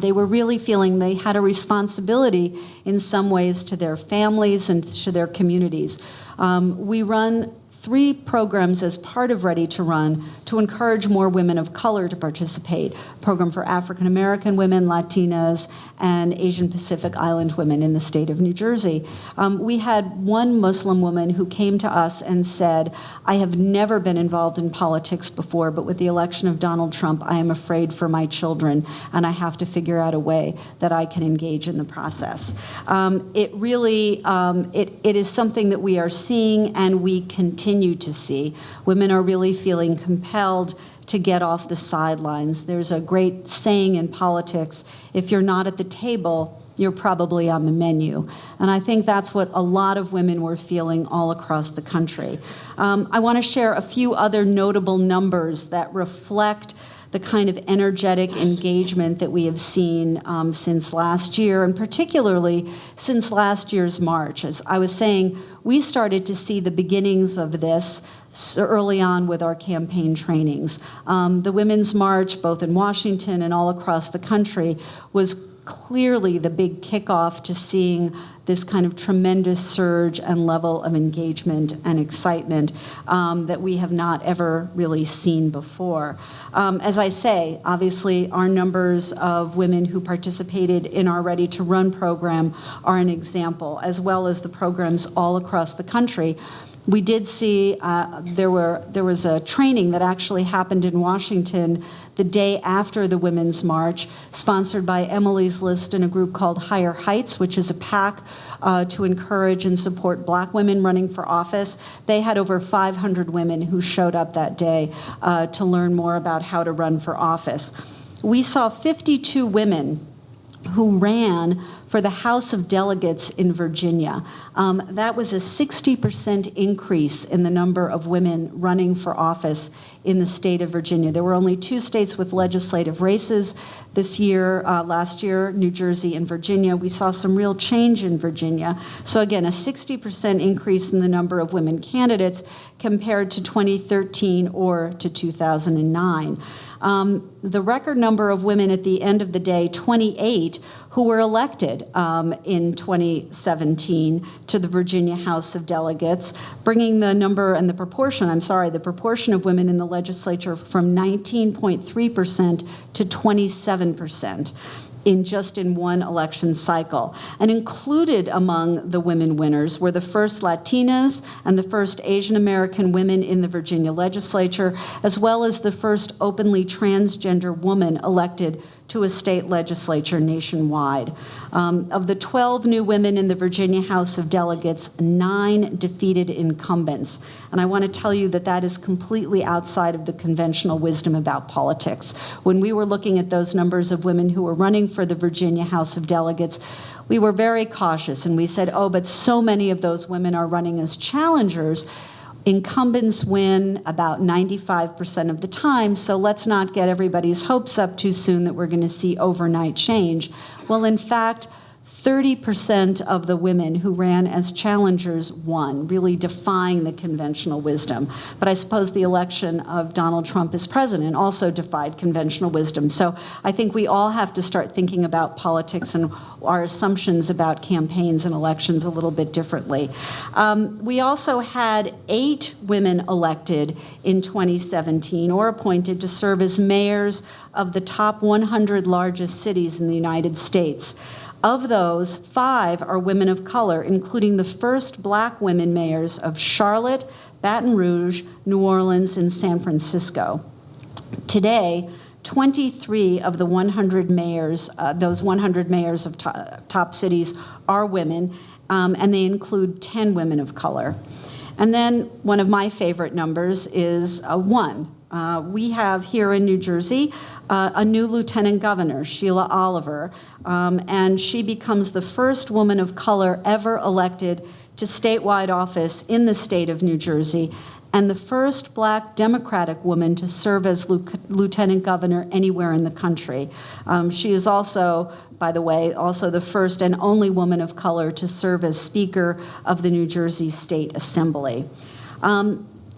They were really feeling they had a responsibility in some ways to their families and to their communities. We run 3 programs as part of Ready to Run to encourage more women of color to participate. A program for African American women, Latinas, and Asian Pacific Island women in the state of New Jersey. We had one Muslim woman who came to us and said, I have never been involved in politics before, but with the election of Donald Trump, I am afraid for my children, and I have to figure out a way that I can engage in the process. It really, it is something that we are seeing and we continue to see. Women are really feeling compelled to get off the sidelines. There's a great saying in politics, if you're not at the table, you're probably on the menu. And I think that's what a lot of women were feeling all across the country. I want to share a few other notable numbers that reflect the kind of energetic engagement that we have seen since last year, and particularly since last year's March. As I was saying, we started to see the beginnings of this early on with our campaign trainings. The Women's March, both in Washington and all across the country, was clearly the big kickoff to seeing this kind of tremendous surge and level of engagement and excitement that we have not ever really seen before. As I say, obviously our numbers of women who participated in our Ready to Run program are an example, as well as the programs all across the country. We did see there was a training that actually happened in Washington the day after the Women's March, sponsored by Emily's List and a group called Higher Heights, which is a PAC to encourage and support Black women running for office. They had over 500 women who showed up that day to learn more about how to run for office. We saw 52 women who ran for the House of Delegates in Virginia. That was a 60% increase in the number of women running for office in the state of Virginia. There were only 2 states with legislative races this year, last year, New Jersey and Virginia. We saw some real change in Virginia. So again, a 60% increase in the number of women candidates compared to 2013 or to 2009. The record number of women at the end of the day, 28, who were elected in 2017 to the Virginia House of Delegates, bringing the number and the proportion of women in the legislature from 19.3% to 27%. In one election cycle. And included among the women winners were the first Latinas and the first Asian American women in the Virginia legislature, as well as the first openly transgender woman elected to a state legislature nationwide. Of the 12 new women in the Virginia House of Delegates, 9 defeated incumbents. And I want to tell you that that is completely outside of the conventional wisdom about politics. When we were looking at those numbers of women who were running for the Virginia House of Delegates, we were very cautious, and we said, oh, but so many of those women are running as challengers. Incumbents win about 95% of the time, so let's not get everybody's hopes up too soon that we're going to see overnight change. Well, in fact, 30% of the women who ran as challengers won, really defying the conventional wisdom. But I suppose the election of Donald Trump as president also defied conventional wisdom. So I think we all have to start thinking about politics and our assumptions about campaigns and elections a little bit differently. We also had 8 women elected in 2017 or appointed to serve as mayors of the top 100 largest cities in the United States. Of those, 5 are women of color, including the first Black women mayors of Charlotte, Baton Rouge, New Orleans, and San Francisco. Today, 23 of the 100 mayors, those 100 mayors of top cities are women, and they include 10 women of color. And then one of my favorite numbers is 1. We have here in New Jersey a new lieutenant governor, Sheila Oliver, and she becomes the first woman of color ever elected to statewide office in the state of New Jersey, and the first Black Democratic woman to serve as lieutenant governor anywhere in the country. She is also, by the way, also the first and only woman of color to serve as Speaker of the New Jersey State Assembly.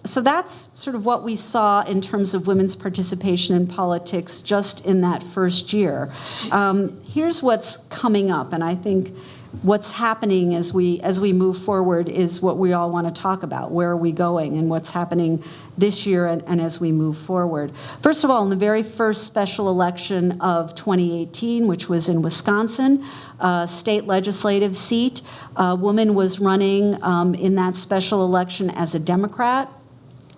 So that's sort of what we saw in terms of women's participation in politics just in that first year. Here's what's coming up, and I think what's happening as we move forward is what we all want to talk about. Where are we going and what's happening this year and as we move forward? First of all, in the very first special election of 2018, which was in Wisconsin, state legislative seat, a woman was running in that special election as a Democrat.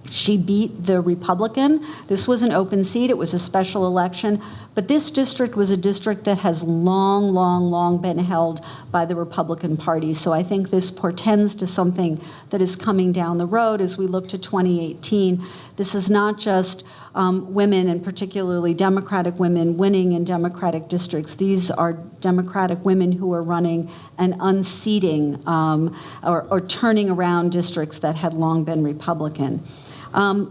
She beat the Republican. This was an open seat. It was a special election. But this district was a district that has long been held by the Republican Party. So I think this portends to something that is coming down the road as we look to 2018. This is not just women, and particularly Democratic women, winning in Democratic districts. These are Democratic women who are running and unseating or turning around districts that had long been Republican.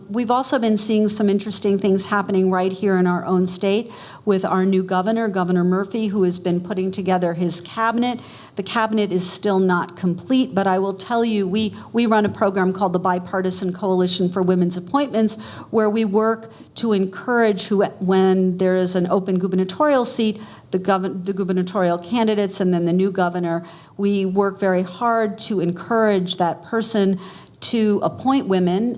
We've also been seeing some interesting things happening right here in our own state with our new governor, Governor Murphy, who has been putting together his cabinet. The cabinet is still not complete, but I will tell you, we run a program called the Bipartisan Coalition for Women's Appointments, where we work to encourage when there is an open gubernatorial seat, the gubernatorial candidates and then the new governor, we work very hard to encourage that person to appoint women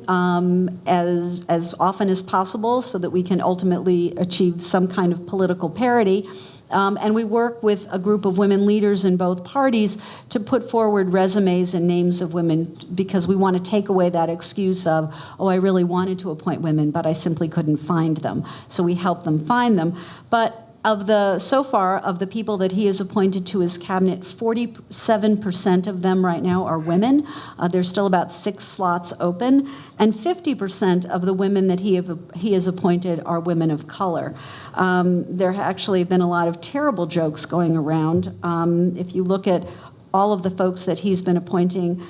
as often as possible so that we can ultimately achieve some kind of political parity. And we work with a group of women leaders in both parties to put forward resumes and names of women because we want to take away that excuse of, oh, I really wanted to appoint women, but I simply couldn't find them. So we help them find them. But so far, of the people that he has appointed to his cabinet, 47% of them right now are women. There's still about 6 slots open, and 50% of the women that he has appointed are women of color. There actually have been a lot of terrible jokes going around. If you look at all of the folks that he's been appointing,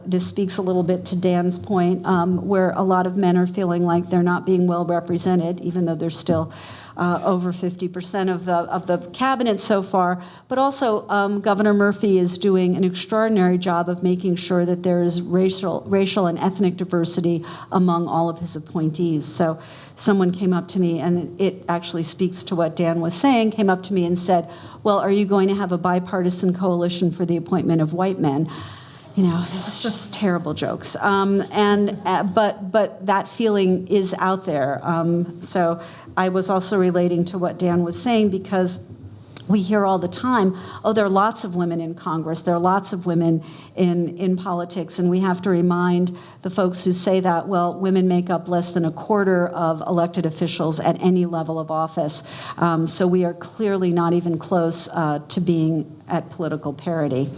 this speaks a little bit to Dan's point, where a lot of men are feeling like they're not being well represented, even though they're still over 50% of the cabinet so far. But also, Governor Murphy is doing an extraordinary job of making sure that there is racial and ethnic diversity among all of his appointees. So someone came up to me, and it actually speaks to what Dan was saying, came up to me and said, well, are you going to have a bipartisan coalition for the appointment of white men? You know, this is just terrible jokes. But that feeling is out there. So I was also relating to what Dan was saying because We hear all the time, oh, there are lots of women in Congress, there are lots of women in politics, and we have to remind the folks who say that, well, women make up less than a quarter of elected officials at any level of office. So we are clearly not even close to being at political parity.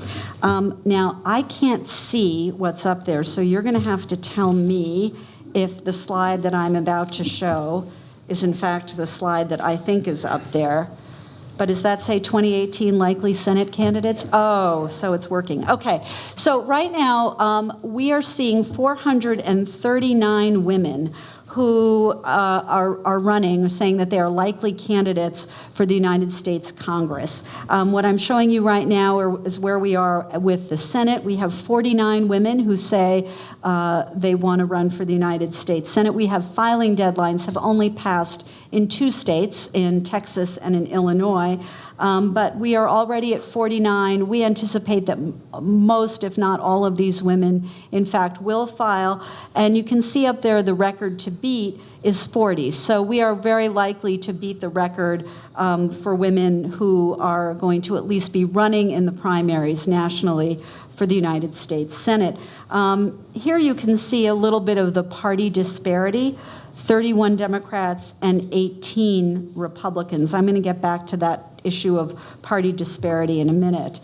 Now, I can't see what's up there, so you're going to have to tell me if the slide that I'm about to show is in fact the slide that I think is up there. But does that say 2018 likely Senate candidates? Oh, so it's working. Okay, so right now we are seeing 439 women who are running, saying that they are likely candidates for the United States Congress. What I'm showing you right now is where we are with the Senate. We have 49 women who say they want to run for the United States Senate. We have filing deadlines have only passed in 2 states, in Texas and in Illinois. But we are already at 49. We anticipate that most, if not all of these women, in fact, will file. And you can see up there the record to beat is 40. So we are very likely to beat the record for women who are going to at least be running in the primaries nationally for the United States Senate. Here you can see a little bit of the party disparity. 31 Democrats and 18 Republicans. I'm going to get back to that issue of party disparity in a minute.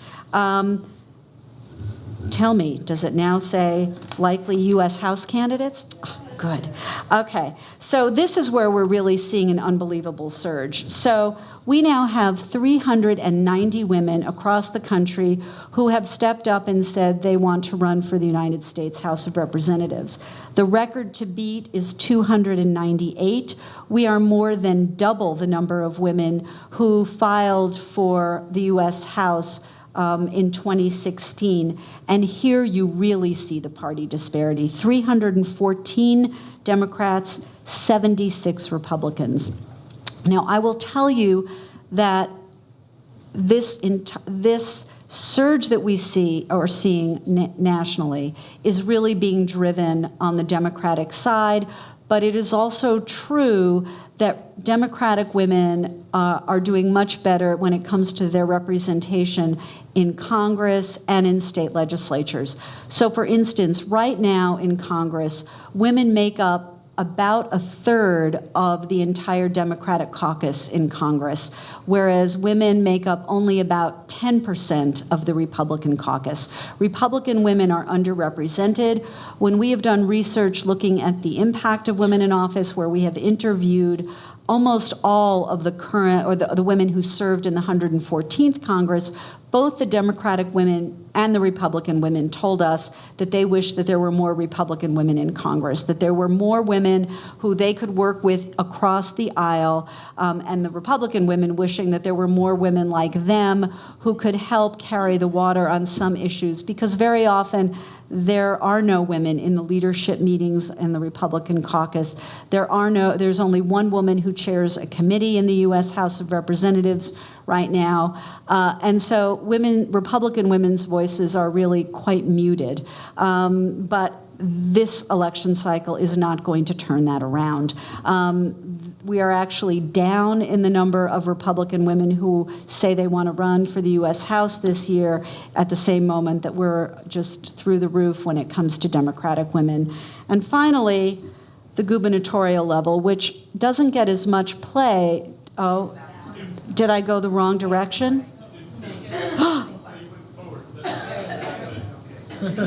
Tell me, does it now say likely U.S. House candidates? Oh, good. Okay, so this is where we're really seeing an unbelievable surge. So we now have 390 women across the country who have stepped up and said they want to run for the United States House of Representatives. The record to beat is 298. We are more than double the number of women who filed for the U.S. House in 2016. And here you really see the party disparity. 314 Democrats, 76 Republicans. Now, I will tell you that this surge that we are seeing nationally is really being driven on the Democratic side, but it is also true that Democratic women are doing much better when it comes to their representation in Congress and in state legislatures. So for instance, right now in Congress, women make up about a third of the entire Democratic caucus in Congress, whereas women make up only about 10% of the Republican caucus. Republican women are underrepresented. When we have done research looking at the impact of women in office, where we have interviewed almost all of the current, or the women who served in the 114th Congress, both the Democratic women and the Republican women told us that they wish that there were more Republican women in Congress, that there were more women who they could work with across the aisle, and the Republican women wishing that there were more women like them who could help carry the water on some issues, because very often there are no women in the leadership meetings in the Republican caucus. There's only one woman who chairs a committee in the U.S. House of Representatives right now. And so Republican women's voices are really quite muted. But this election cycle is not going to turn that around. We are actually down in the number of Republican women who say they want to run for the U.S. House this year, at the same moment that we're just through the roof when it comes to Democratic women. And finally, the gubernatorial level, which doesn't get as much play. Oh, did I go the wrong direction?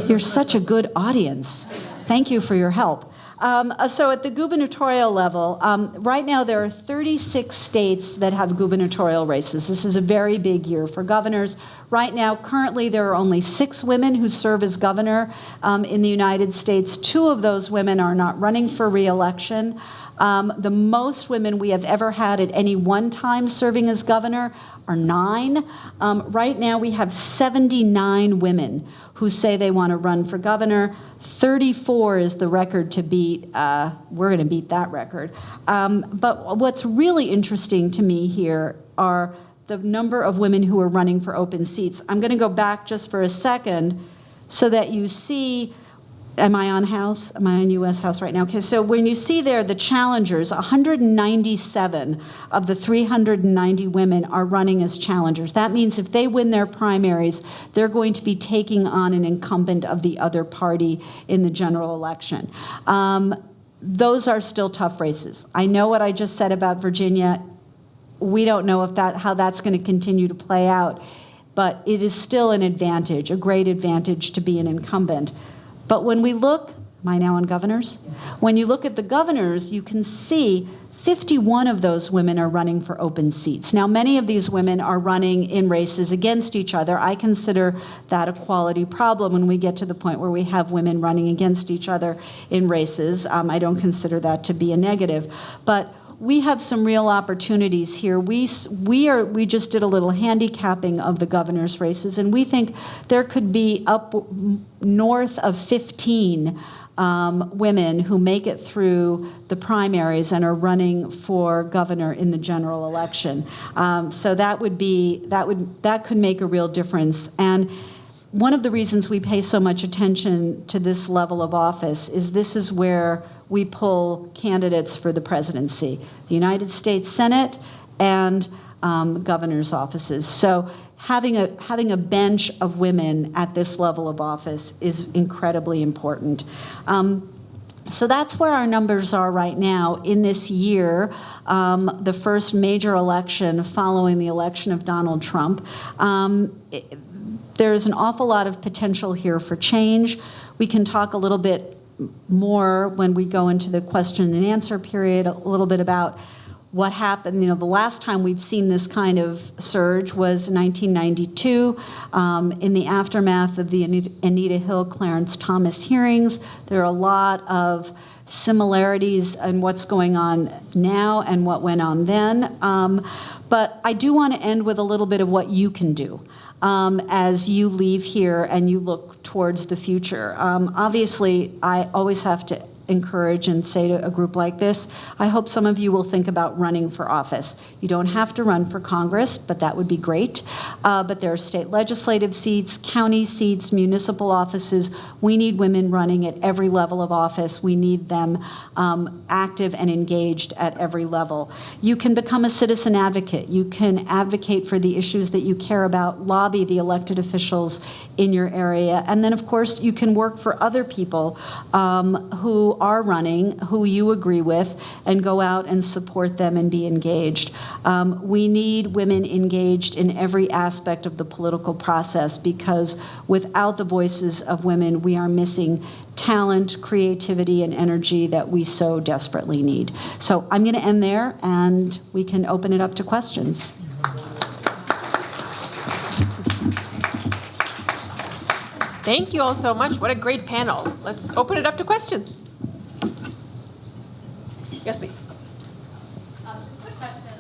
You're such a good audience. Thank you for your help. So at the gubernatorial level, right now there are 36 states that have gubernatorial races. This is a very big year for governors. Right now, currently, there are only 6 women who serve as governor in the United States. 2 of those women are not running for re-election. The most women we have ever had at any one time serving as governor are 9. Right now, we have 79 women who say they want to run for governor. 34 is the record to beat. We're going to beat that record. But what's really interesting to me here are the number of women who are running for open seats. I'm going to go back just for a second so that you see Am I on House? Am I on U.S. House right now? Okay, so when you see there the challengers, 197 of the 390 women are running as challengers. That means if they win their primaries, they're going to be taking on an incumbent of the other party in the general election. Those are still tough races. I know what I just said about Virginia. We don't know if how that's going to continue to play out, but it is still an advantage, a great advantage to be an incumbent. But when we look, am I now on governors? When you look at the governors, you can see 51 of those women are running for open seats. Now, many of these women are running in races against each other. I consider that a quality problem when we get to the point where we have women running against each other in races. I don't consider that to be a negative. But we have some real opportunities here. We just did a little handicapping of the governor's races, and we think there could be up north of 15 women who make it through the primaries and are running for governor in the general election. So that could make a real difference. And one of the reasons we pay so much attention to this level of office is this is where we pull candidates for the presidency, the United States Senate and governor's offices. So having a bench of women at this level of office is incredibly important. So that's where our numbers are right now. In this year, the first major election following the election of Donald Trump, there's an awful lot of potential here for change. We can talk a little bit more when we go into the question and answer period, a little bit about what happened. The last time we've seen this kind of surge was 1992 in the aftermath of the Anita Hill, Clarence Thomas hearings. There are a lot of similarities in what's going on now and what went on then. But I do want to end with a little bit of what you can do as you leave here and you look towards the future. Obviously, I always have to encourage and say to a group like this, I hope some of you will think about running for office. You don't have to run for Congress, but that would be great. But there are state legislative seats, county seats, municipal offices. We need women running at every level of office. We need them active and engaged at every level. You can become a citizen advocate. You can advocate for the issues that you care about, lobby the elected officials in your area. And then, of course, you can work for other people who are running, who you agree with, and go out and support them and be engaged. We need women engaged in every aspect of the political process, because without the voices of women, we are missing talent, creativity, and energy that we so desperately need. So I'm going to end there, and we can open it up to questions. Thank you all so much. What a great panel. Let's open it up to questions. Yes, please. Just a quick question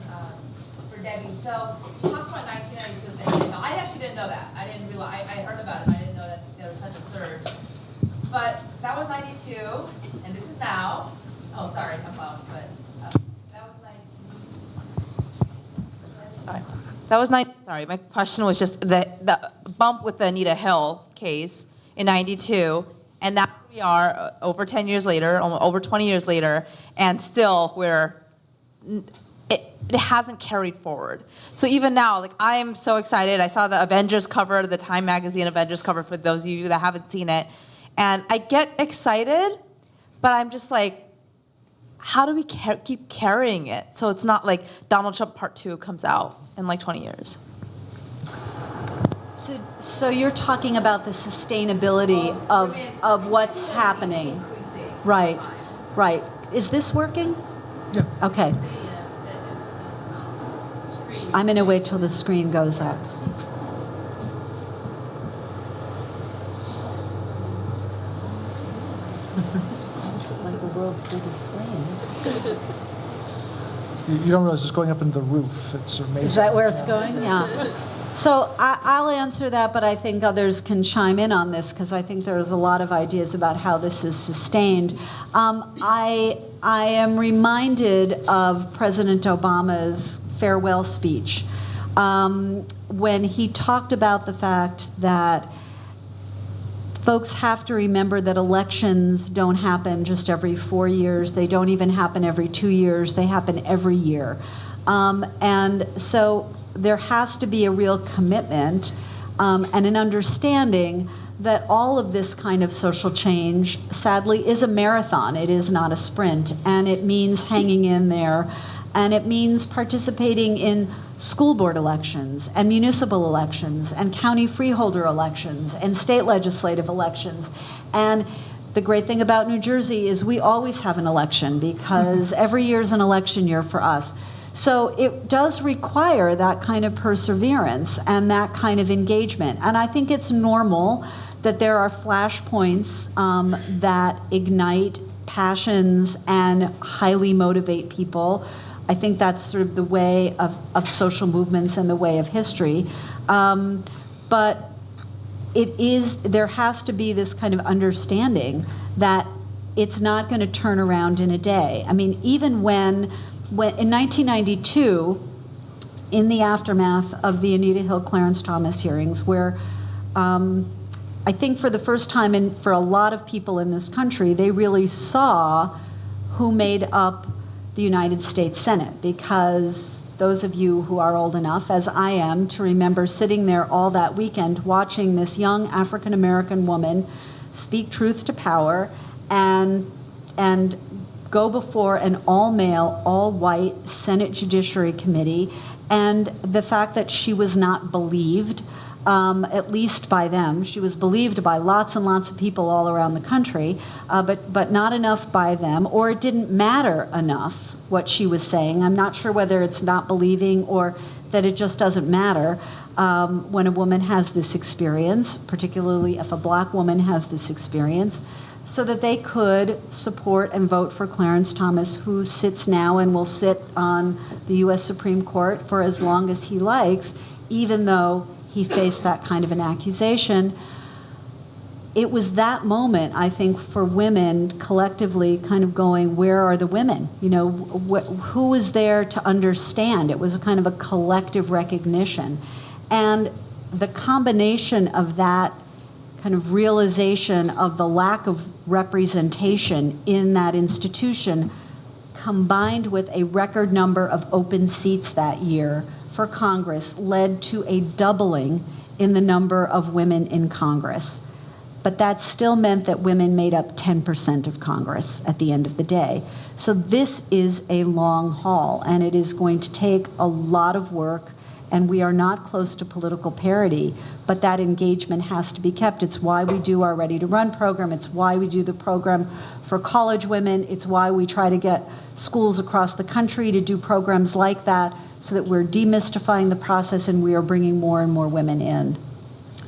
for Debbie. So, you talked about 1992. I actually didn't know that. I didn't realize. I heard about it, but I didn't know that there was such a surge. But that was 92, and this is now. Oh, sorry, I'm loud, but that was 90. That was sorry, my question was just the bump with the Anita Hill case in 92, and now we are over 10 years later, over 20 years later, and still it hasn't carried forward. So even now, like, I am so excited. I saw the Avengers cover, the Time magazine Avengers cover, for those of you that haven't seen it, and I get excited, but I'm just like, how do we keep carrying it so it's not like Donald Trump Part 2 comes out in like 20 years? So you're talking about the sustainability of what's happening. Right, right. Is this working? Yes. Okay. I'm going to wait till the screen goes up. It's like the world's biggest screen. You don't realize it's going up into the roof. It's amazing. Is that where it's going? Yeah. So I'll answer that, but I think others can chime in on this, because I think there's a lot of ideas about how this is sustained. I am reminded of President Obama's farewell speech when he talked about the fact that folks have to remember that elections don't happen just every 4 years. They don't even happen every 2 years. They happen every year. And so there has to be a real commitment and an understanding that all of this kind of social change, sadly, is a marathon. It is not a sprint. And it means hanging in there. And it means participating in school board elections and municipal elections and county freeholder elections and state legislative elections. And the great thing about New Jersey is we always have an election because every year is an election year for us. So it does require that kind of perseverance and that kind of engagement. And I think it's normal that there are flashpoints that ignite passions and highly motivate people. I think that's sort of the way of social movements and the way of history. But there has to be this kind of understanding that it's not going to turn around in a day. I mean, even when in 1992, in the aftermath of the Anita Hill Clarence Thomas hearings, where I think for the first time and for a lot of people in this country, they really saw who made up the United States Senate, because those of you who are old enough, as I am, to remember sitting there all that weekend watching this young African American woman speak truth to power and go before an all-male, all-white Senate Judiciary Committee, and the fact that she was not believed, at least by them. She was believed by lots and lots of people all around the country, but not enough by them, or it didn't matter enough what she was saying. I'm not sure whether it's not believing or that it just doesn't matter when a woman has this experience, particularly if a black woman has this experience, so that they could support and vote for Clarence Thomas, who sits now and will sit on the U.S. Supreme Court for as long as he likes, even though he faced that kind of an accusation. It was that moment, I think, for women collectively kind of going, where are the women? You know, who was there to understand? It was a kind of a collective recognition. And the combination of that kind of realization of the lack of representation in that institution, combined with a record number of open seats that year for Congress, led to a doubling in the number of women in Congress. But that still meant that women made up 10% of Congress at the end of the day. So this is a long haul, and it is going to take a lot of work, and we are not close to political parity, but that engagement has to be kept. It's why we do our Ready to Run program. It's why we do the program for college women. It's why we try to get schools across the country to do programs like that, so that we're demystifying the process and we are bringing more and more women in.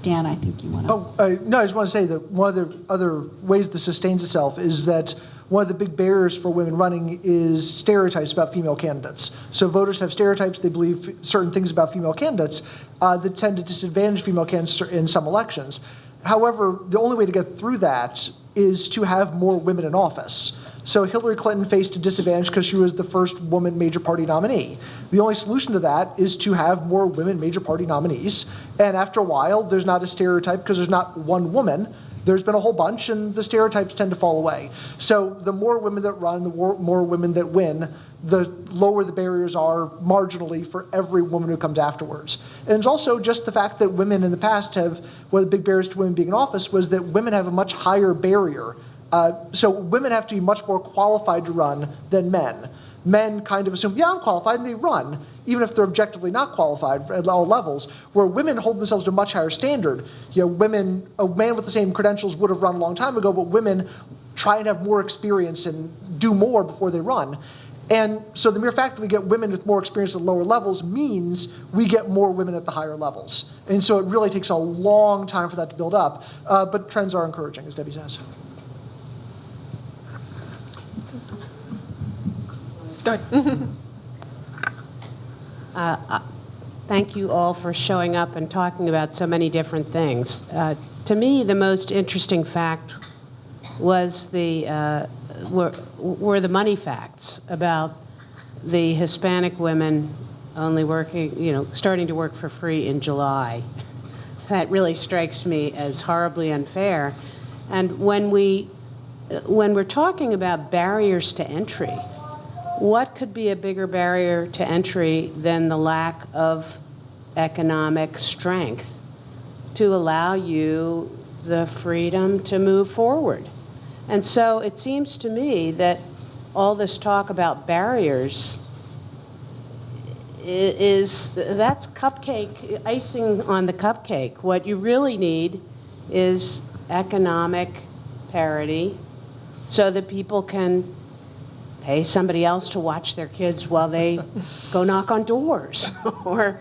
Dan, I think you want to. No, I just want to say that one of the other ways this sustains itself is that one of the big barriers for women running is stereotypes about female candidates. So voters have stereotypes, they believe certain things about female candidates that tend to disadvantage female candidates in some elections. However, the only way to get through that is to have more women in office. So Hillary Clinton faced a disadvantage because she was the first woman major party nominee. The only solution to that is to have more women major party nominees. And after a while, there's not a stereotype because there's not one woman. There's been a whole bunch, and the stereotypes tend to fall away. So the more women that run, the more women that win, the lower the barriers are marginally for every woman who comes afterwards. And it's also just the fact that women in the past have, one of the big barriers to women being in office was that women have a much higher barrier. So women have to be much more qualified to run than men. Men kind of assume, yeah, I'm qualified, and they run, even if they're objectively not qualified at all levels, where women hold themselves to a much higher standard. You know, a man with the same credentials would have run a long time ago, but women try and have more experience and do more before they run. And so the mere fact that we get women with more experience at lower levels means we get more women at the higher levels. And so it really takes a long time for that to build up, but trends are encouraging, as Debbie says. Go ahead. Thank you all for showing up and talking about so many different things. To me, the most interesting fact was were the money facts about the Hispanic women only working, starting to work for free in July. that really strikes me as horribly unfair. And when we're talking about barriers to entry, what could be a bigger barrier to entry than the lack of economic strength to allow you the freedom to move forward? And so it seems to me that all this talk about barriers that's cupcake, icing on the cupcake. What you really need is economic parity so that people can pay somebody else to watch their kids while they go knock on doors or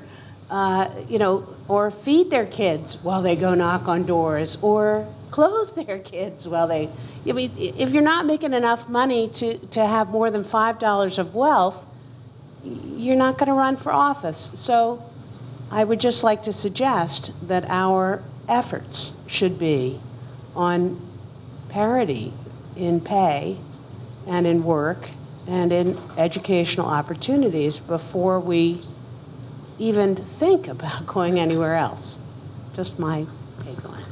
or feed their kids while they go knock on doors or clothe their kids while they, I mean, if you're not making enough money to have more than $5 of wealth, you're not going to run for office. So I would just like to suggest that our efforts should be on parity in pay and in work and in educational opportunities before we even think about going anywhere else. Just my take on it.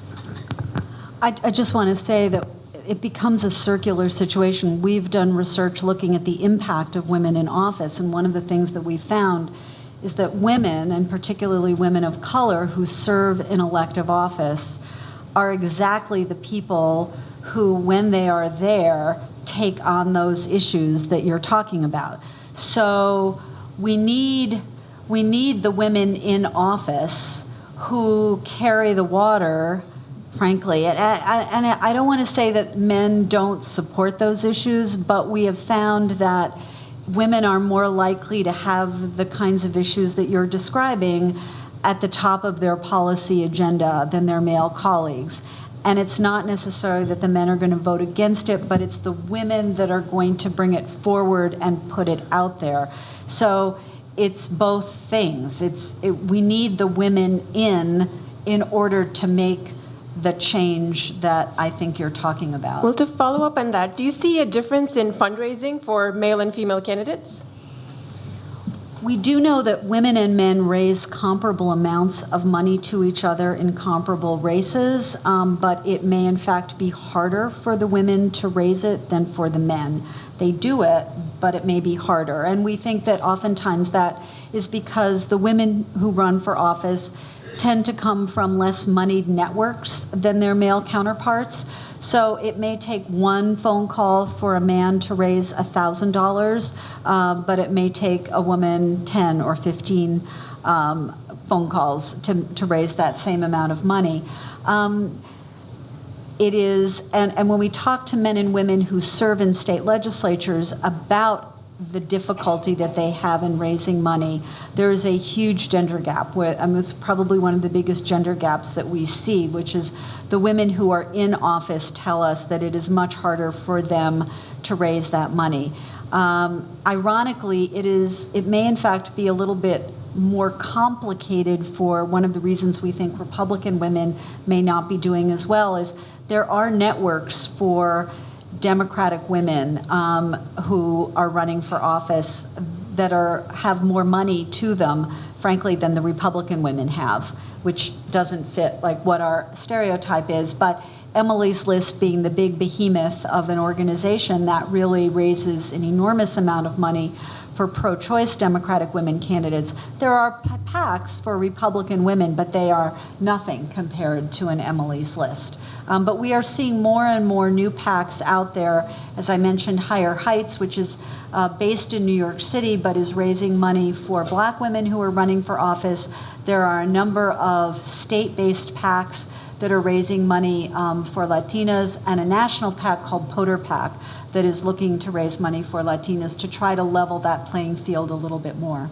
I just want to say that it becomes a circular situation. We've done research looking at the impact of women in office, and one of the things that we found is that women, and particularly women of color who serve in elective office, are exactly the people who, when they are there, take on those issues that you're talking about. So we need the women in office who carry the water, frankly. And I don't want to say that men don't support those issues, but we have found that women are more likely to have the kinds of issues that you're describing at the top of their policy agenda than their male colleagues. And it's not necessarily that the men are going to vote against it, but it's the women that are going to bring it forward and put it out there. So it's both things. We need the women in order to make the change that I think you're talking about. Well, to follow up on that, do you see a difference in fundraising for male and female candidates? We do know that women and men raise comparable amounts of money to each other in comparable races, but it may in fact be harder for the women to raise it than for the men. They do it, but it may be harder. And we think that oftentimes that is because the women who run for office tend to come from less moneyed networks than their male counterparts. So it may take one phone call for a man to raise $1,000, but it may take a woman 10 or 15 phone calls to raise that same amount of money. It is, and when we talk to men and women who serve in state legislatures about the difficulty that they have in raising money, there is a huge gender gap. It's probably one of the biggest gender gaps that we see, which is the women who are in office tell us that it is much harder for them to raise that money. Ironically, it may in fact be a little bit more complicated for one of the reasons we think Republican women may not be doing as well is there are networks for Democratic women who are running for office that have more money to them, frankly, than the Republican women have, which doesn't fit like what our stereotype is. But Emily's List being the big behemoth of an organization that really raises an enormous amount of money for pro-choice Democratic women candidates. There are PACs for Republican women, but they are nothing compared to an Emily's List. But we are seeing more and more new PACs out there. As I mentioned, Higher Heights, which is based in New York City, but is raising money for Black women who are running for office. There are a number of state-based PACs that are raising money for Latinas, and a national PAC called Poder PAC that is looking to raise money for Latinas to try to level that playing field a little bit more.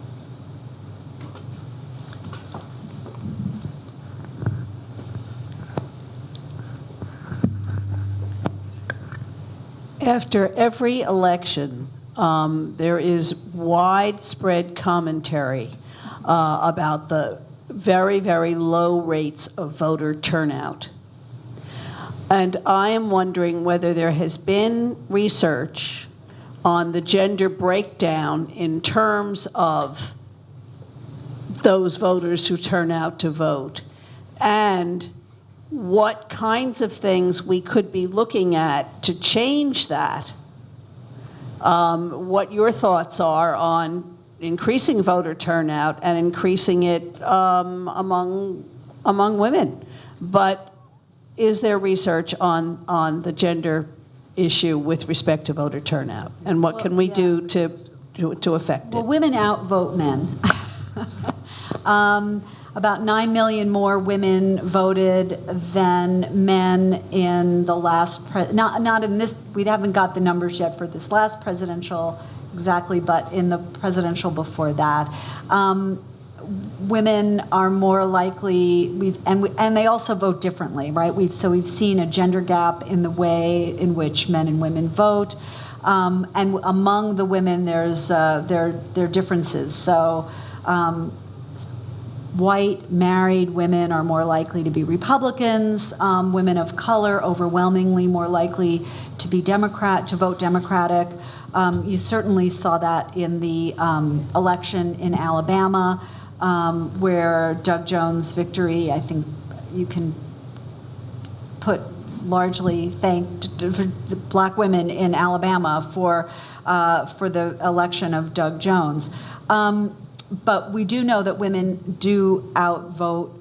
After every election, there is widespread commentary about the very, very low rates of voter turnout. And I am wondering whether there has been research on the gender breakdown in terms of those voters who turn out to vote, and what kinds of things we could be looking at to change that. What your thoughts are on increasing voter turnout and increasing it among women. But is there research on the gender issue with respect to voter turnout? And what can we do to affect it? Well, women outvote men. About 9 million more women voted than men in the last, not in this, we haven't got the numbers yet for this last presidential exactly, but in the presidential before that. Women are more likely, and they also vote differently, right? We've seen a gender gap in the way in which men and women vote. And among the women, there are differences. So white married women are more likely to be Republicans. Women of color overwhelmingly more likely to vote Democratic. You certainly saw that in the election in Alabama, where Doug Jones' victory, I think you can largely thank the black women in Alabama for the election of Doug Jones. But we do know that women do outvote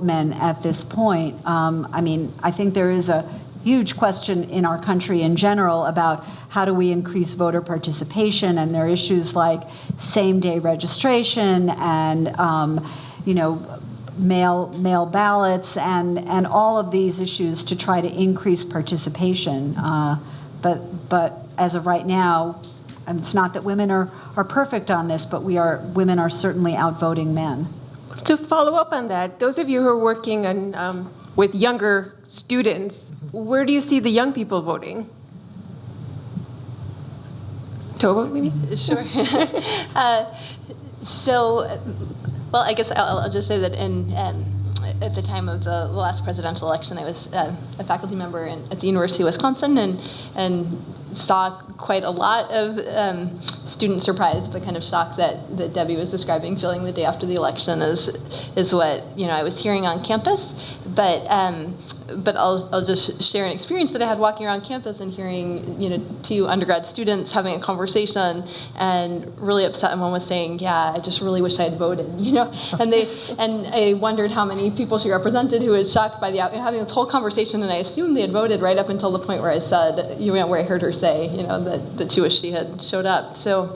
men at this point. I think there is a huge question in our country in general about how do we increase voter participation, and there are issues like same-day registration and mail ballots and all of these issues to try to increase participation. But as of right now, it's not that women are perfect on this, but women are certainly outvoting men. To follow up on that, those of you who are working on, with younger students, where do you see the young people voting? Tova, maybe? Sure. Well, I guess I'll just say that at the time of the last presidential election, I was a faculty member at the University of Wisconsin and saw quite a lot of student surprise, the kind of shock that Debbie was describing, feeling the day after the election is what I was hearing on campus. But I'll just share an experience that I had walking around campus and hearing 2 undergrad students having a conversation and really upset, and one was saying, "Yeah, I just really wish I had voted," and I wondered how many people she represented who was shocked by having this whole conversation, and I assumed they had voted right up until the point where I said, where I heard her say, that she wished she had showed up. So.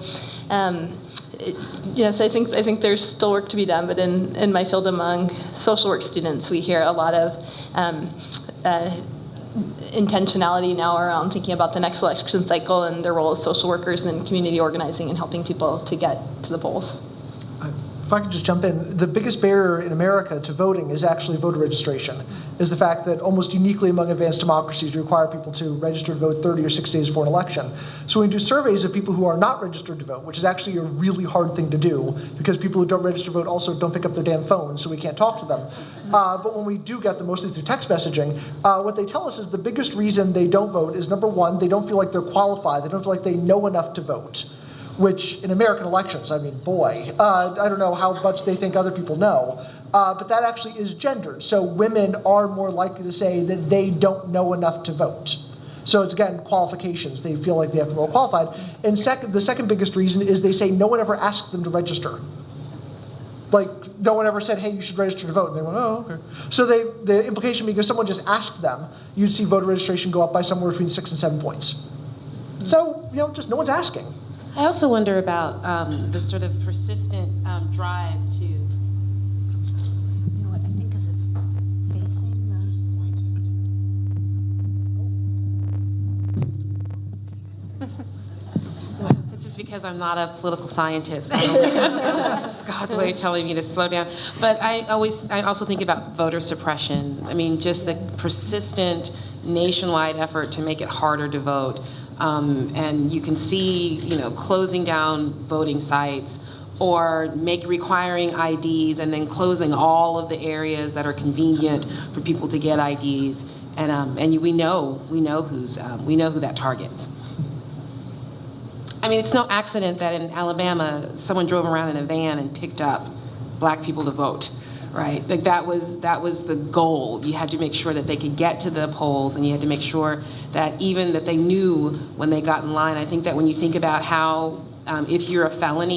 Yes, I think there's still work to be done, but in my field among social work students, we hear a lot of intentionality now around thinking about the next election cycle and their role as social workers and community organizing and helping people to get to the polls. If I could just jump in, the biggest barrier in America to voting is actually voter registration, is the fact that almost uniquely among advanced democracies you require people to register to vote 30 or 60 days before an election. So when we do surveys of people who are not registered to vote, which is actually a really hard thing to do, because people who don't register to vote also don't pick up their damn phones, so we can't talk to them. But when we do get them, mostly through text messaging, what they tell us is the biggest reason they don't vote is, number one, they don't feel like they're qualified, they don't feel like they know enough to vote. Which in American elections, I don't know how much they think other people know, but that actually is gendered. So women are more likely to say that they don't know enough to vote. So it's, again, qualifications. They feel like they have to be more qualified. And the second biggest reason is they say no one ever asked them to register. Like, no one ever said, hey, you should register to vote. And they went, oh, okay. So the implication, because someone just asked them, you'd see voter registration go up by somewhere between 6 and 7 points. So, just no one's asking. I also wonder about the sort of persistent drive to. You know what, I think because it's facing It's just because I'm not a political scientist. It's God's way of telling me to slow down. But I also think about voter suppression. I mean, just the persistent nationwide effort to make it harder to vote. And you can see, closing down voting sites or requiring IDs and then closing all of the areas that are convenient for people to get IDs. And we know who that targets. I mean, it's no accident that in Alabama, someone drove around in a van and picked up black people to vote. right? Like that was the goal. You had to make sure that they could get to the polls, and you had to make sure that even that they knew when they got in line. I think that when you think about how if you're a felon,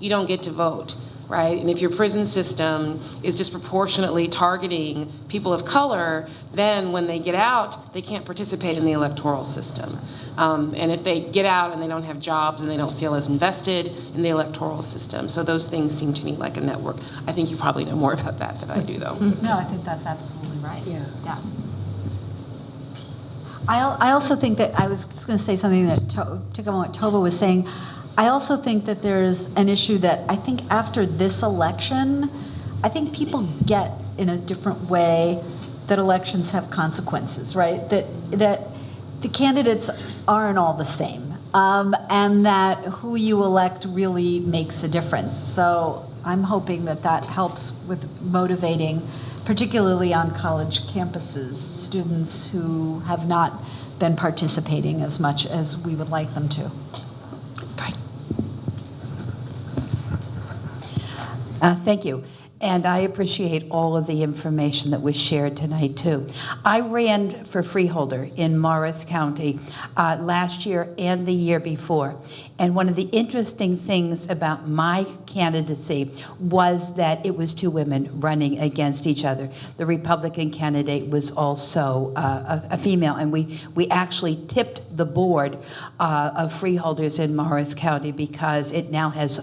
you don't get to vote, right? And if your prison system is disproportionately targeting people of color, then when they get out, they can't participate in the electoral system. And if they get out and they don't have jobs and they don't feel as invested in the electoral system. So those things seem to me like a network. I think you probably know more about that than I do, though. No, I think that's absolutely right. Yeah. I also think that, I was just going to say something that, to go on what Tova was saying, I also think that there's an issue that I think after this election, I think people get in a different way that elections have consequences, right? That the candidates aren't all the same, and that who you elect really makes a difference. So I'm hoping that that helps with motivating, particularly on college campuses, students who have not been participating as much as we would like them to. Thank you. And I appreciate all of the information that was shared tonight, too. I ran for freeholder in Morris County last year and the year before. And one of the interesting things about my candidacy was that it was two women running against each other. The Republican candidate was also a female, and we actually tipped the board of freeholders in Morris County because it now has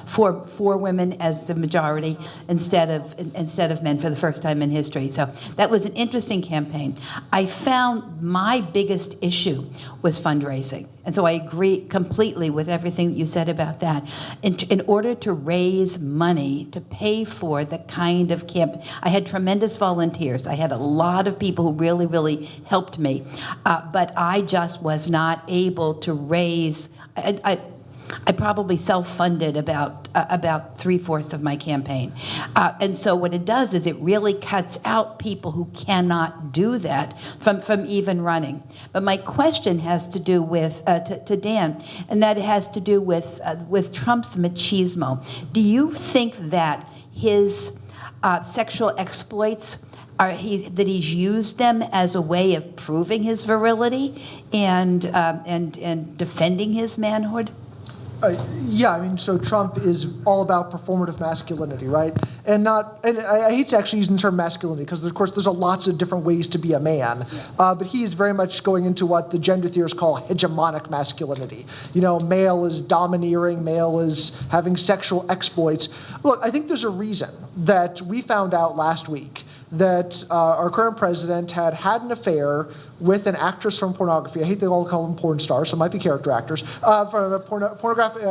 four women as the majority instead of men for the first time in history. So that was an interesting campaign. I found my biggest issue was fundraising. And so I agree completely with everything that you said about that. In order to raise money to pay for the kind of camp, I had tremendous volunteers. I had a lot of people who really, really helped me. But I just was not able to raise, I probably self-funded about 3/4 of my campaign. And so what it does is it really cuts out people who cannot do that from even running. But my question has to do with, to Dan, and that has to do with Trump's machismo. Do you think that his sexual exploits that he's used them as a way of proving his virility and defending his manhood? Yeah, I mean, so Trump is all about performative masculinity, right? And I hate to actually use the term masculinity because, of course, there's lots of different ways to be a man. But he is very much going into what the gender theorists call hegemonic masculinity. You know, male is domineering, male is having sexual exploits. Look, I think there's a reason that we found out last week that our current president had an affair with an actress from pornography. I hate they all call them porn stars, so it might be character actors, from a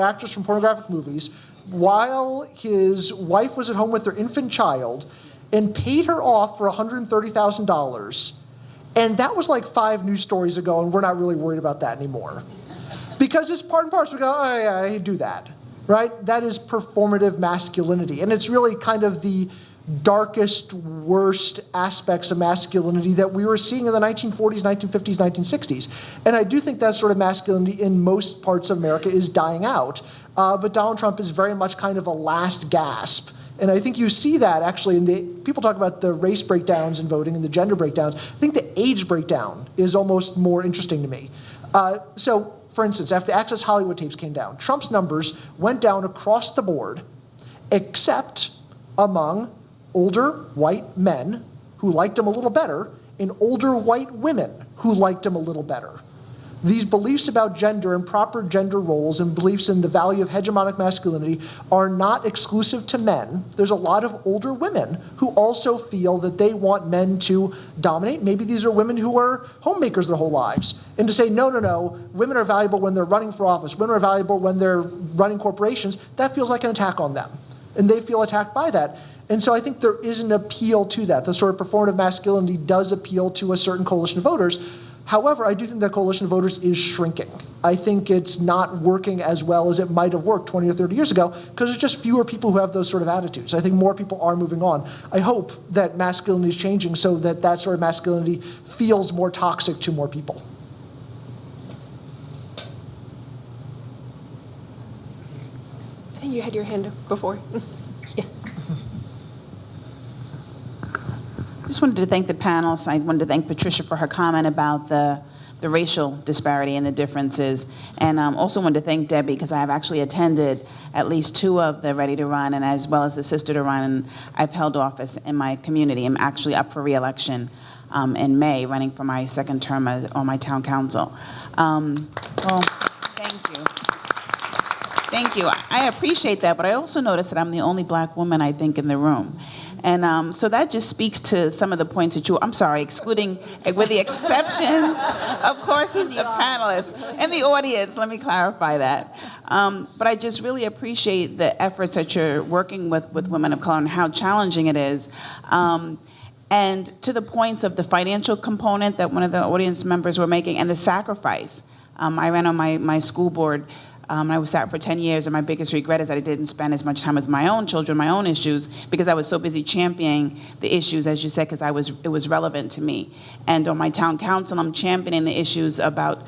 actress from pornographic movies, while his wife was at home with their infant child and paid her off for $130,000. And that was like 5 news stories ago, and we're not really worried about that anymore. Because it's part and parcel. We go, oh yeah, I do that, right? That is performative masculinity. And it's really kind of the darkest, worst aspects of masculinity that we were seeing in the 1940s, 1950s, 1960s. And I do think that sort of masculinity in most parts of America is dying out. But Donald Trump is very much kind of a last gasp. And I think you see that actually people talk about the race breakdowns in voting and the gender breakdowns. I think the age breakdown is almost more interesting to me. So, for instance, after the Access Hollywood tapes came down, Trump's numbers went down across the board, except among older white men who liked him a little better and older white women who liked him a little better. These beliefs about gender and proper gender roles and beliefs in the value of hegemonic masculinity are not exclusive to men. There's a lot of older women who also feel that they want men to dominate. Maybe these are women who are homemakers their whole lives. And to say, no, women are valuable when they're running for office, women are valuable when they're running corporations, that feels like an attack on them. And they feel attacked by that. And so I think there is an appeal to that. The sort of performative masculinity does appeal to a certain coalition of voters. However, I do think that coalition of voters is shrinking. I think it's not working as well as it might have worked 20 or 30 years ago because there's just fewer people who have those sort of attitudes. I think more people are moving on. I hope that masculinity is changing so that that sort of masculinity feels more toxic to more people. I think you had your hand up before. Yeah. just wanted to thank the panelists. I wanted to thank Patricia for her comment about the racial disparity and the differences. And also wanted to thank Debbie, because I have actually attended at least 2 of the Ready to Run, and as well as the Sister to Run, and I've held office in my community. I'm actually up for re-election in May, running for my 2nd term on my town council. Well, thank you. Thank you. I appreciate that, but I also noticed that I'm the only Black woman, I think, in the room. And so that just speaks to some of the points that I'm sorry, excluding, with the exception, of course, of the panelists and the audience, let me clarify that. But I just really appreciate the efforts that you're working with women of color and how challenging it is. And to the points of the financial component that one of the audience members were making and the sacrifice. I ran on my school board. I was sat for 10 years, and my biggest regret is that I didn't spend as much time with my own children, my own issues, because I was so busy championing the issues, as you said, because it was relevant to me. And on my town council, I'm championing the issues about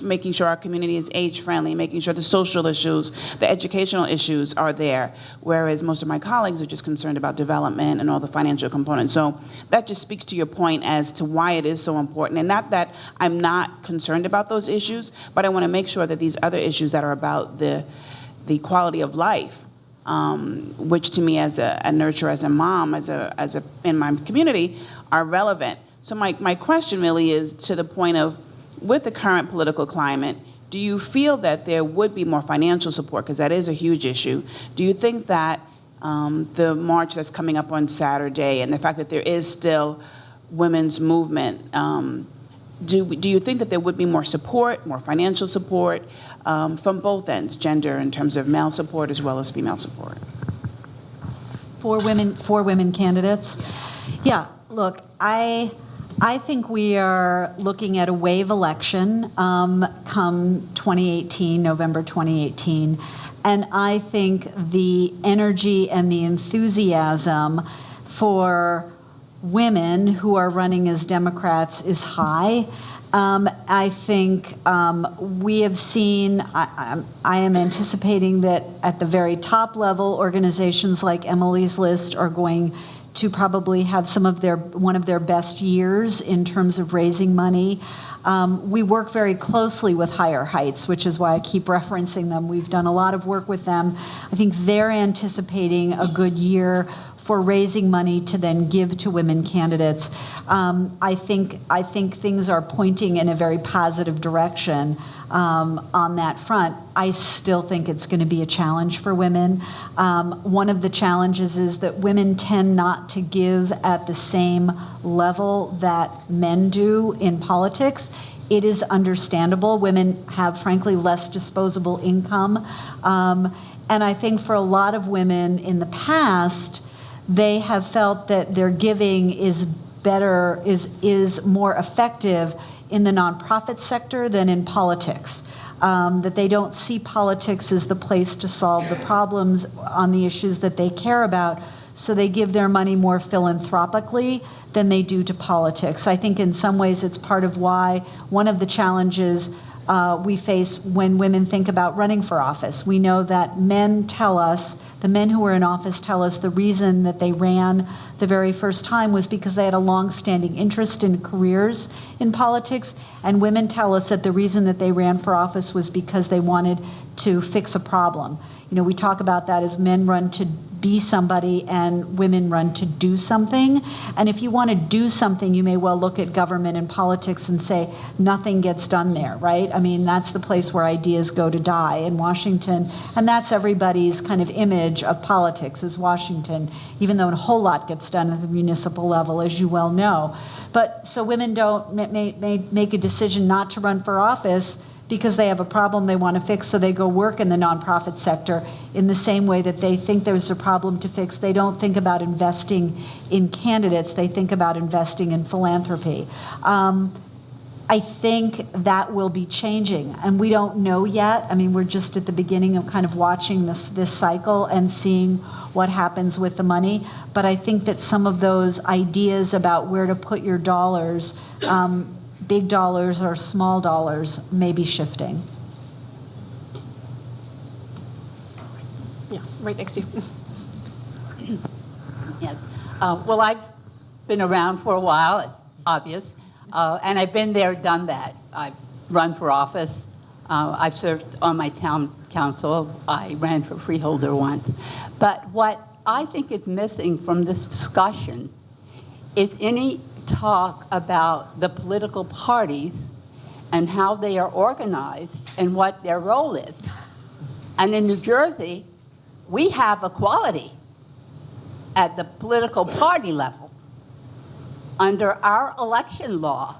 making sure our community is age-friendly, making sure the social issues, the educational issues are there, whereas most of my colleagues are just concerned about development and all the financial components. So that just speaks to your point as to why it is so important. And not that I'm not concerned about those issues, but I want to make sure that these other issues that are about the quality of life, which to me as a nurturer, as a mom, in my community, are relevant. So my question really is to the point of, with the current political climate, do you feel that there would be more financial support? Because that is a huge issue. Do you think that the march that's coming up on Saturday and the fact that there is still women's movement, do you think that there would be more support, more financial support from both ends, gender in terms of male support as well as female support? For women candidates? Yeah, look, I think we are looking at a wave election come 2018, November 2018, and I think the energy and the enthusiasm for women who are running as Democrats is high. I think we have seen, I am anticipating that at the very top level, organizations like Emily's List are going to probably have one of their best years in terms of raising money. We work very closely with Higher Heights, which is why I keep referencing them. We've done a lot of work with them. I think they're anticipating a good year for raising money to then give to women candidates. I think things are pointing in a very positive direction on that front. I still think it's going to be a challenge for women. One of the challenges is that women tend not to give at the same level that men do in politics. It is understandable. Women have, frankly, less disposable income. And I think for a lot of women in the past, they have felt that their giving is more effective in the nonprofit sector than in politics. That they don't see politics as the place to solve the problems on the issues that they care about, so they give their money more philanthropically than they do to politics. I think in some ways it's part of why one of the challenges we face when women think about running for office. We know that the men who are in office tell us the reason that they ran the very first time was because they had a long-standing interest in careers in politics, and women tell us that the reason that they ran for office was because they wanted to fix a problem. You know, we talk about that as men run to be somebody and women run to do something. And if you want to do something, you may well look at government and politics and say nothing gets done there, right? I mean, that's the place where ideas go to die in Washington. And that's everybody's kind of image of politics is Washington, even though a whole lot gets done at the municipal level, as you well know. But so women don't make a decision not to run for office because they have a problem they want to fix, so they go work in the nonprofit sector in the same way that they think there's a problem to fix. They don't think about investing in candidates, they think about investing in philanthropy. I think that will be changing, and we don't know yet. I mean, we're just at the beginning of kind of watching this cycle and seeing what happens with the money, but I think that some of those ideas about where to put your dollars, big dollars or small dollars, may be shifting. Yeah, right next to you. Yes. Well, I've been around for a while, it's obvious, and I've been there, done that. I've run for office. I've served on my town council. I ran for freeholder once. But what I think is missing from this discussion is any talk about the political parties and how they are organized and what their role is. And in New Jersey, we have equality at the political party level. Under our election law,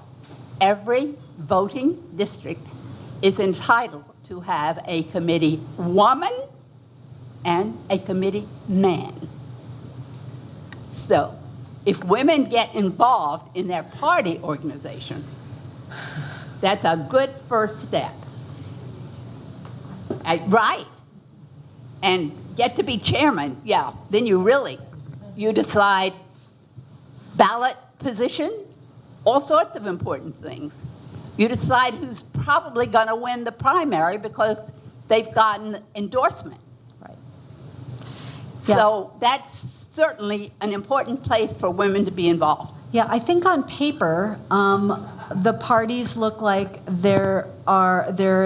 every voting district is entitled to have a committee woman and a committee man. So if women get involved in their party organization, that's a good first step. Right. And get to be chairman, yeah, then you decide ballot position, all sorts of important things. You decide who's probably going to win the primary because they've gotten endorsement. Right. So that's certainly an important place for women to be involved. Yeah, I think on paper, the parties look like there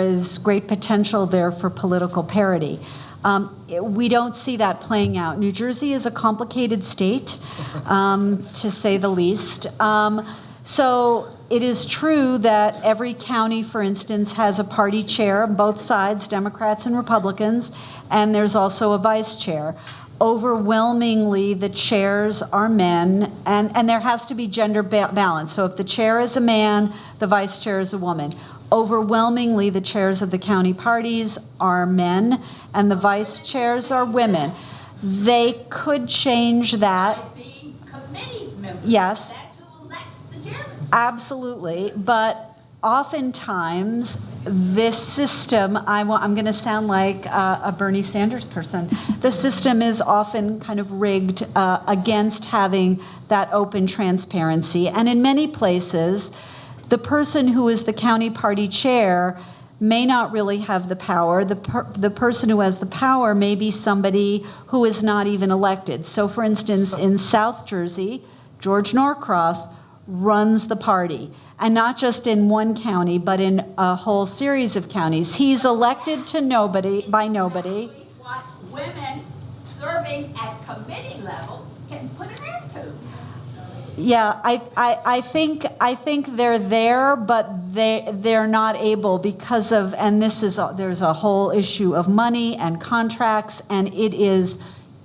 is great potential there for political parity. We don't see that playing out. New Jersey is a complicated state, to say the least. So it is true that every county, for instance, has a party chair, both sides, Democrats and Republicans, and there's also a vice chair. Overwhelmingly, the chairs are men, and there has to be gender balance. So if the chair is a man, the vice chair is a woman. Overwhelmingly, the chairs of the county parties are men, and the vice chairs are women. They could change that. By being committee members. Yes. That's who elects the chairman. Absolutely, but oftentimes this system, I'm going to sound like a Bernie Sanders person, the system is often kind of rigged against having that open transparency. And in many places, the person who is the county party chair may not really have the power. The person who has the power may be somebody who is not even elected. So for instance, in South Jersey, George Norcross runs the party, and not just in one county, but in a whole series of counties. He's elected to nobody, by nobody. What women serving at committee level can put an end to. Yeah, I think they're there, but they're not able because of, and there's a whole issue of money and contracts, and it is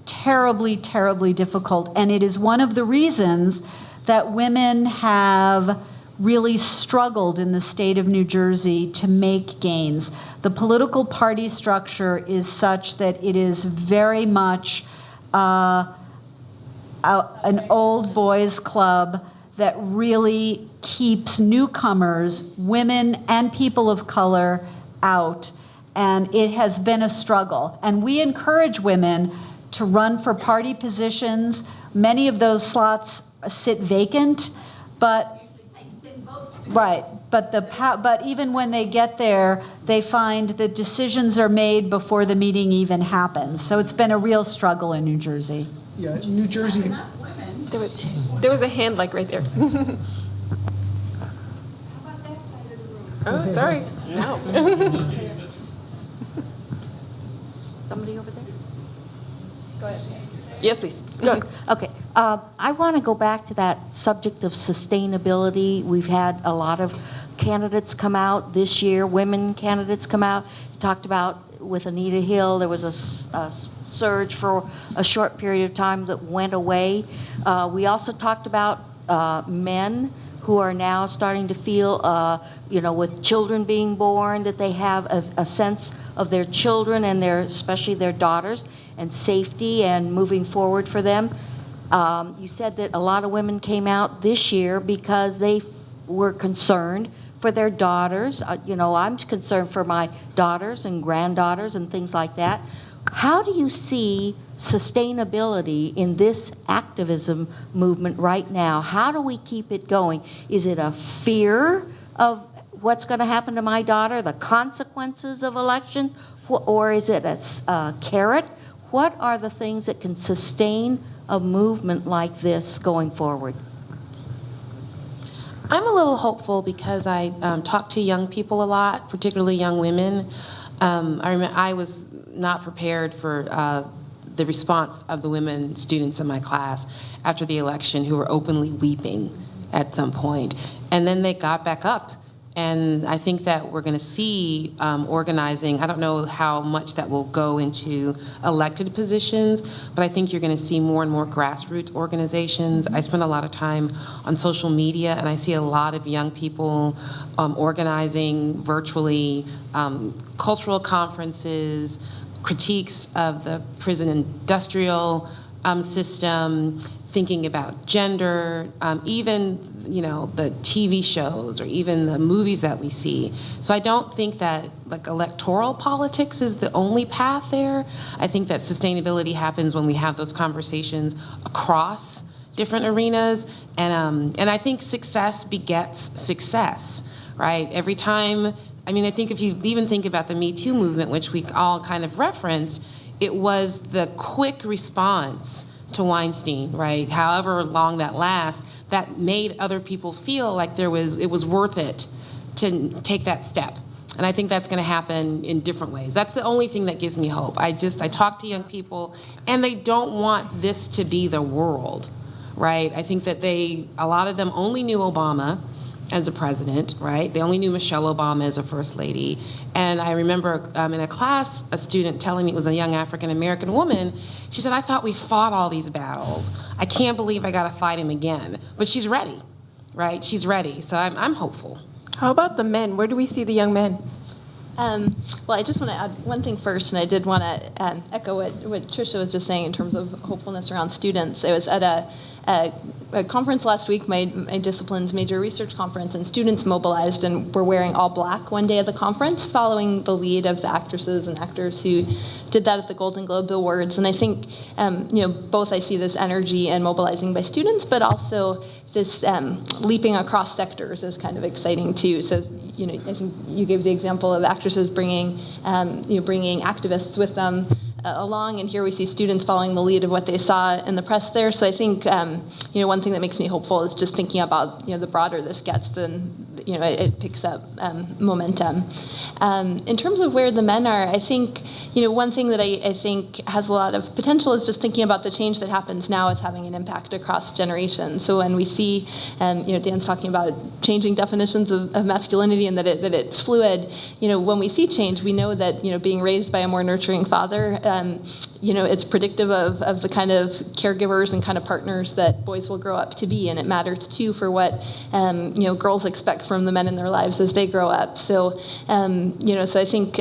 terribly, terribly difficult. And it is one of the reasons that women have really struggled in the state of New Jersey to make gains. The political party structure is such that it is very much an old boys club that really keeps newcomers, women and people of color, out. And it has been a struggle. And we encourage women to run for party positions. Many of those slots sit vacant, but right. But even when they get there, they find that decisions are made before the meeting even happens. So it's been a real struggle in New Jersey. Yeah, New Jersey. There was a hand like right there. Oh, sorry. No. Somebody over there? Go ahead. Yes, please. Good. Okay. I want to go back to that subject of sustainability. We've had a lot of candidates come out this year, women candidates come out. You talked about with Anita Hill, there was a surge for a short period of time that went away. We also talked about men who are now starting to feel, with children being born, that they have a sense of their children and especially their daughters, and safety and moving forward for them. You said that a lot of women came out this year because they were concerned for their daughters. I'm concerned for my daughters and granddaughters and things like that. How do you see sustainability in this activism movement right now? How do we keep it going? Is it a fear of what's going to happen to my daughter, the consequences of elections, or is it a carrot? what are the things that can sustain a movement like this going forward? I'm a little hopeful because I talk to young people a lot, particularly young women. I remember I was not prepared for the response of the women students in my class after the election who were openly weeping at some point. And then they got back up. And I think that we're going to see organizing. I don't know how much that will go into elected positions, but I think you're going to see more and more grassroots organizations. I spend a lot of time on social media, and I see a lot of young people organizing virtually, cultural conferences, critiques of the prison industrial system, thinking about gender, even the TV shows or even the movies that we see. So I don't think that like electoral politics is the only path there. I think that sustainability happens when we have those conversations across different arenas, and I think success begets success, right? Every time, I mean, I think if you even think about the Me Too movement, which we all kind of referenced, it was the quick response to Weinstein, right? However long that lasts, that made other people feel like it was worth it to take that step. And I think that's going to happen in different ways. That's the only thing that gives me hope. I talk to young people, and they don't want this to be the world, right? I think that a lot of them only knew Obama as a president, right? They only knew Michelle Obama as a first lady. And I remember in a class, a student telling me, it was a young African-American woman, she said, I thought we fought all these battles. I can't believe I got to fight him again. But she's ready, right? She's ready. So I'm hopeful. How about the men? Where do we see the young men? Well, I just want to add one thing first, and I did want to echo what Tricia was just saying in terms of hopefulness around students. I was at a conference last week, my discipline's major research conference, and students mobilized and were wearing all black one day of the conference, following the lead of the actresses and actors who did that at the Golden Globe Awards. And I think, both I see this energy and mobilizing by students, but also this leaping across sectors is kind of exciting too. So, I think you gave the example of actresses bringing activists with them along, and here we see students following the lead of what they saw in the press there. So I think, one thing that makes me hopeful is just thinking about, the broader this gets, then, it picks up momentum. In terms of where the men are, I think, one thing that I think has a lot of potential is just thinking about the change that happens now is having an impact across generations. So when we see, Dan's talking about changing definitions of masculinity and that it's fluid, when we see change, we know that, being raised by a more nurturing father, it's predictive of the kind of caregivers and kind of partners that boys will grow up to be, and it matters too for what girls expect from the men in their lives as they grow up. So so I think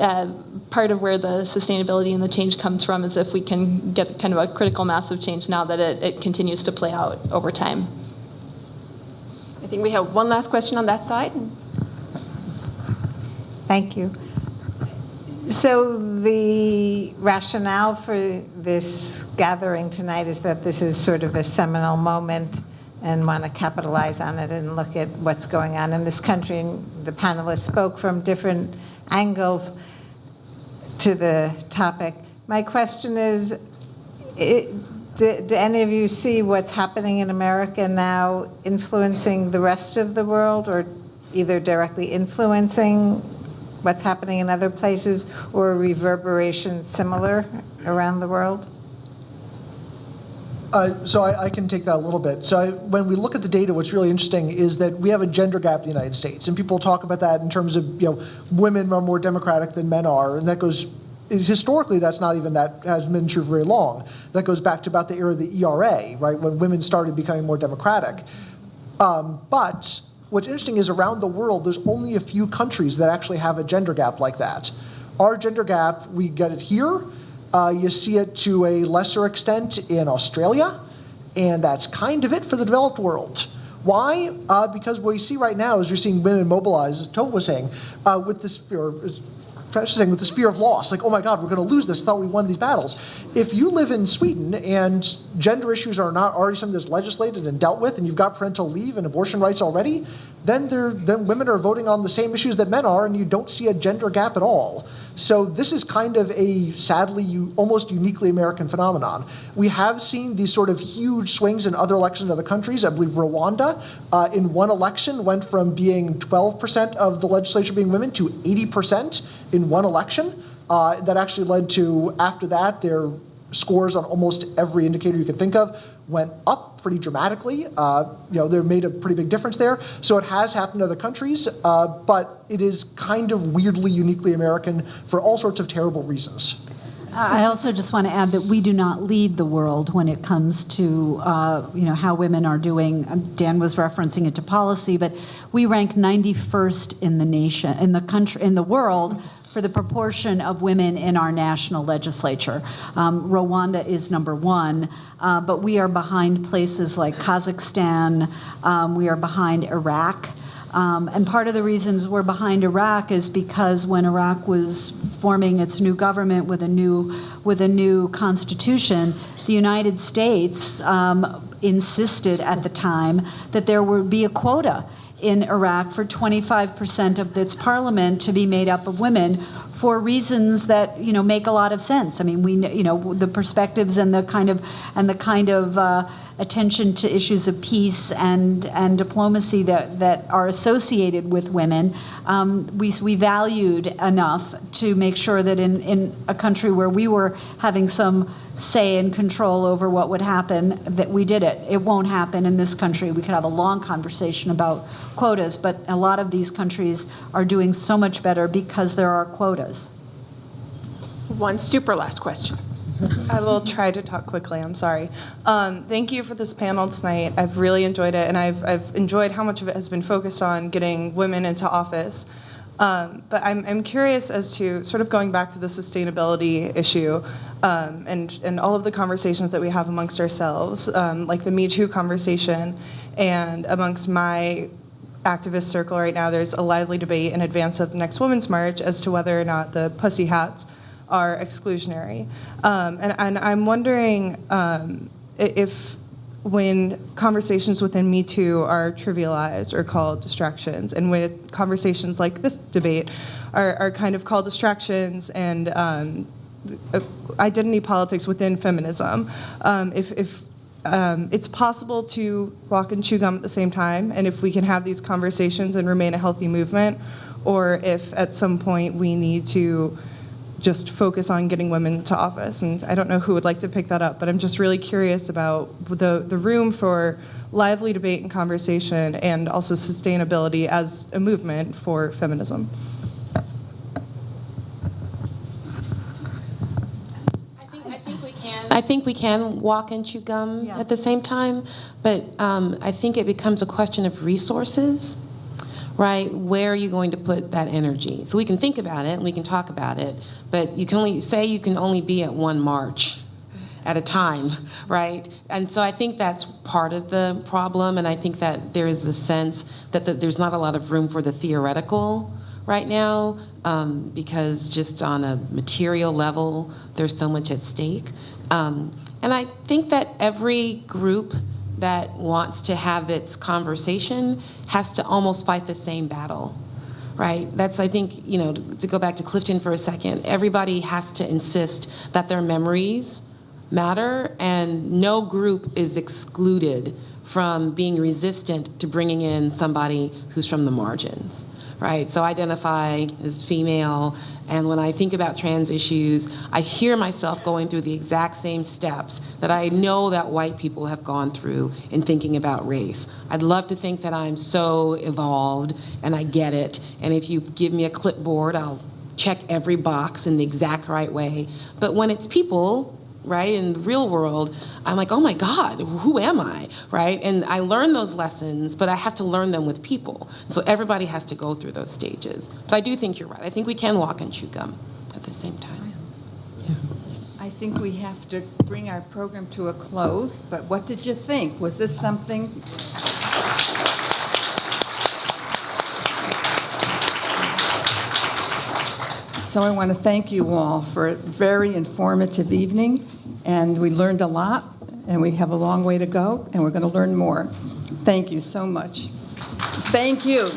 part of where the sustainability and the change comes from is if we can get kind of a critical mass of change now that it continues to play out over time. I think we have one last question on that side. Thank you. So the rationale for this gathering tonight is that this is sort of a seminal moment and want to capitalize on it and look at what's going on in this country. And the panelists spoke from different angles to the topic. My question is, do any of you see what's happening in America now influencing the rest of the world, or either directly influencing what's happening in other places, or a reverberation similar around the world? So I can take that a little bit. So when we look at the data, what's really interesting is that we have a gender gap in the United States, and people talk about that in terms of, women are more democratic than men are, and that goes, historically, that's not even that has been true for very long. That goes back to about the era of the ERA, right, when women started becoming more democratic. But what's interesting is around the world, there's only a few countries that actually have a gender gap like that. Our gender gap, we get it here. You see it to a lesser extent in Australia, and that's kind of it for the developed world. Why? Because what we see right now is you're seeing women mobilize, as Tove was saying, with this saying, with this fear of loss, like, oh my God, we're going to lose this. I thought we won these battles. If you live in Sweden and gender issues are not already something that's legislated and dealt with, and you've got parental leave and abortion rights already, then women are voting on the same issues that men are, and you don't see a gender gap at all. So this is kind of a sadly almost uniquely American phenomenon. We have seen these sort of huge swings in other elections in other countries. I believe Rwanda, in one election, went from being 12% of the legislature being women to 80% in one election. That actually led to, after that, their scores on almost every indicator you could think of went up pretty dramatically. They made a pretty big difference there. So it has happened in other countries, but it is kind of weirdly, uniquely American for all sorts of terrible reasons. I also just want to add that we do not lead the world when it comes to how women are doing. Dan was referencing it to policy, but we rank 91st in the nation, in the country, in the world, for the proportion of women in our national legislature. Rwanda is number 1, but we are behind places like Kazakhstan. We are behind Iraq. And part of the reasons we're behind Iraq is because when Iraq was forming its new government with a new constitution, the United States insisted at the time that there would be a quota in Iraq for 25% of its parliament to be made up of women, for reasons that make a lot of sense. I mean, the perspectives and the kind of attention to issues of peace and diplomacy that are associated with women, we valued enough to make sure that in a country where we were having some say and control over what would happen, that we did it. It won't happen in this country. We could have a long conversation about quotas, but a lot of these countries are doing so much better because there are quotas. One super last question. I will try to talk quickly. I'm sorry. Thank you for this panel tonight. I've really enjoyed it, and I've enjoyed how much of it has been focused on getting women into office. But I'm curious as to sort of going back to the sustainability issue and all of the conversations that we have amongst ourselves, like the Me Too conversation, and amongst my activist circle right now, there's a lively debate in advance of the next Women's March as to whether or not the pussy hats are exclusionary. And I'm wondering if when conversations within Me Too are trivialized or called distractions, and with conversations like this debate are kind of called distractions and identity politics within feminism, if it's possible to walk and chew gum at the same time, and if we can have these conversations and remain a healthy movement, or if at some point we need to just focus on getting women to office. And I don't know who would like to pick that up, but I'm just really curious about the room for lively debate and conversation, and also sustainability as a movement for feminism. I think we can walk and chew gum at the same time, but I think it becomes a question of resources, right? Where are you going to put that energy? So we can think about it and we can talk about it, but you can only be at one march at a time, right? And so I think that's part of the problem, and I think that there is a sense that there's not a lot of room for the theoretical right now, because just on a material level, there's so much at stake. And I think that every group that wants to have its conversation has to almost fight the same battle, right? That's, I think, to go back to Clifton for a second, everybody has to insist that their memories matter, and no group is excluded from being resistant to bringing in somebody who's from the margins, right? So I identify as female, and when I think about trans issues, I hear myself going through the exact same steps that I know that white people have gone through in thinking about race. I'd love to think that I'm so evolved and I get it, and if you give me a clipboard, I'll check every box in the exact right way. But when it's people, right, in the real world, I'm like, oh my God, who am I, right? And I learn those lessons, but I have to learn them with people. So everybody has to go through those stages. But I do think you're right. I think we can walk and chew gum at the same time. I think we have to bring our program to a close, but what did you think? Was this something? So I want to thank you all for a very informative evening, and we learned a lot, and we have a long way to go, and we're going to learn more. Thank you so much. Thank you.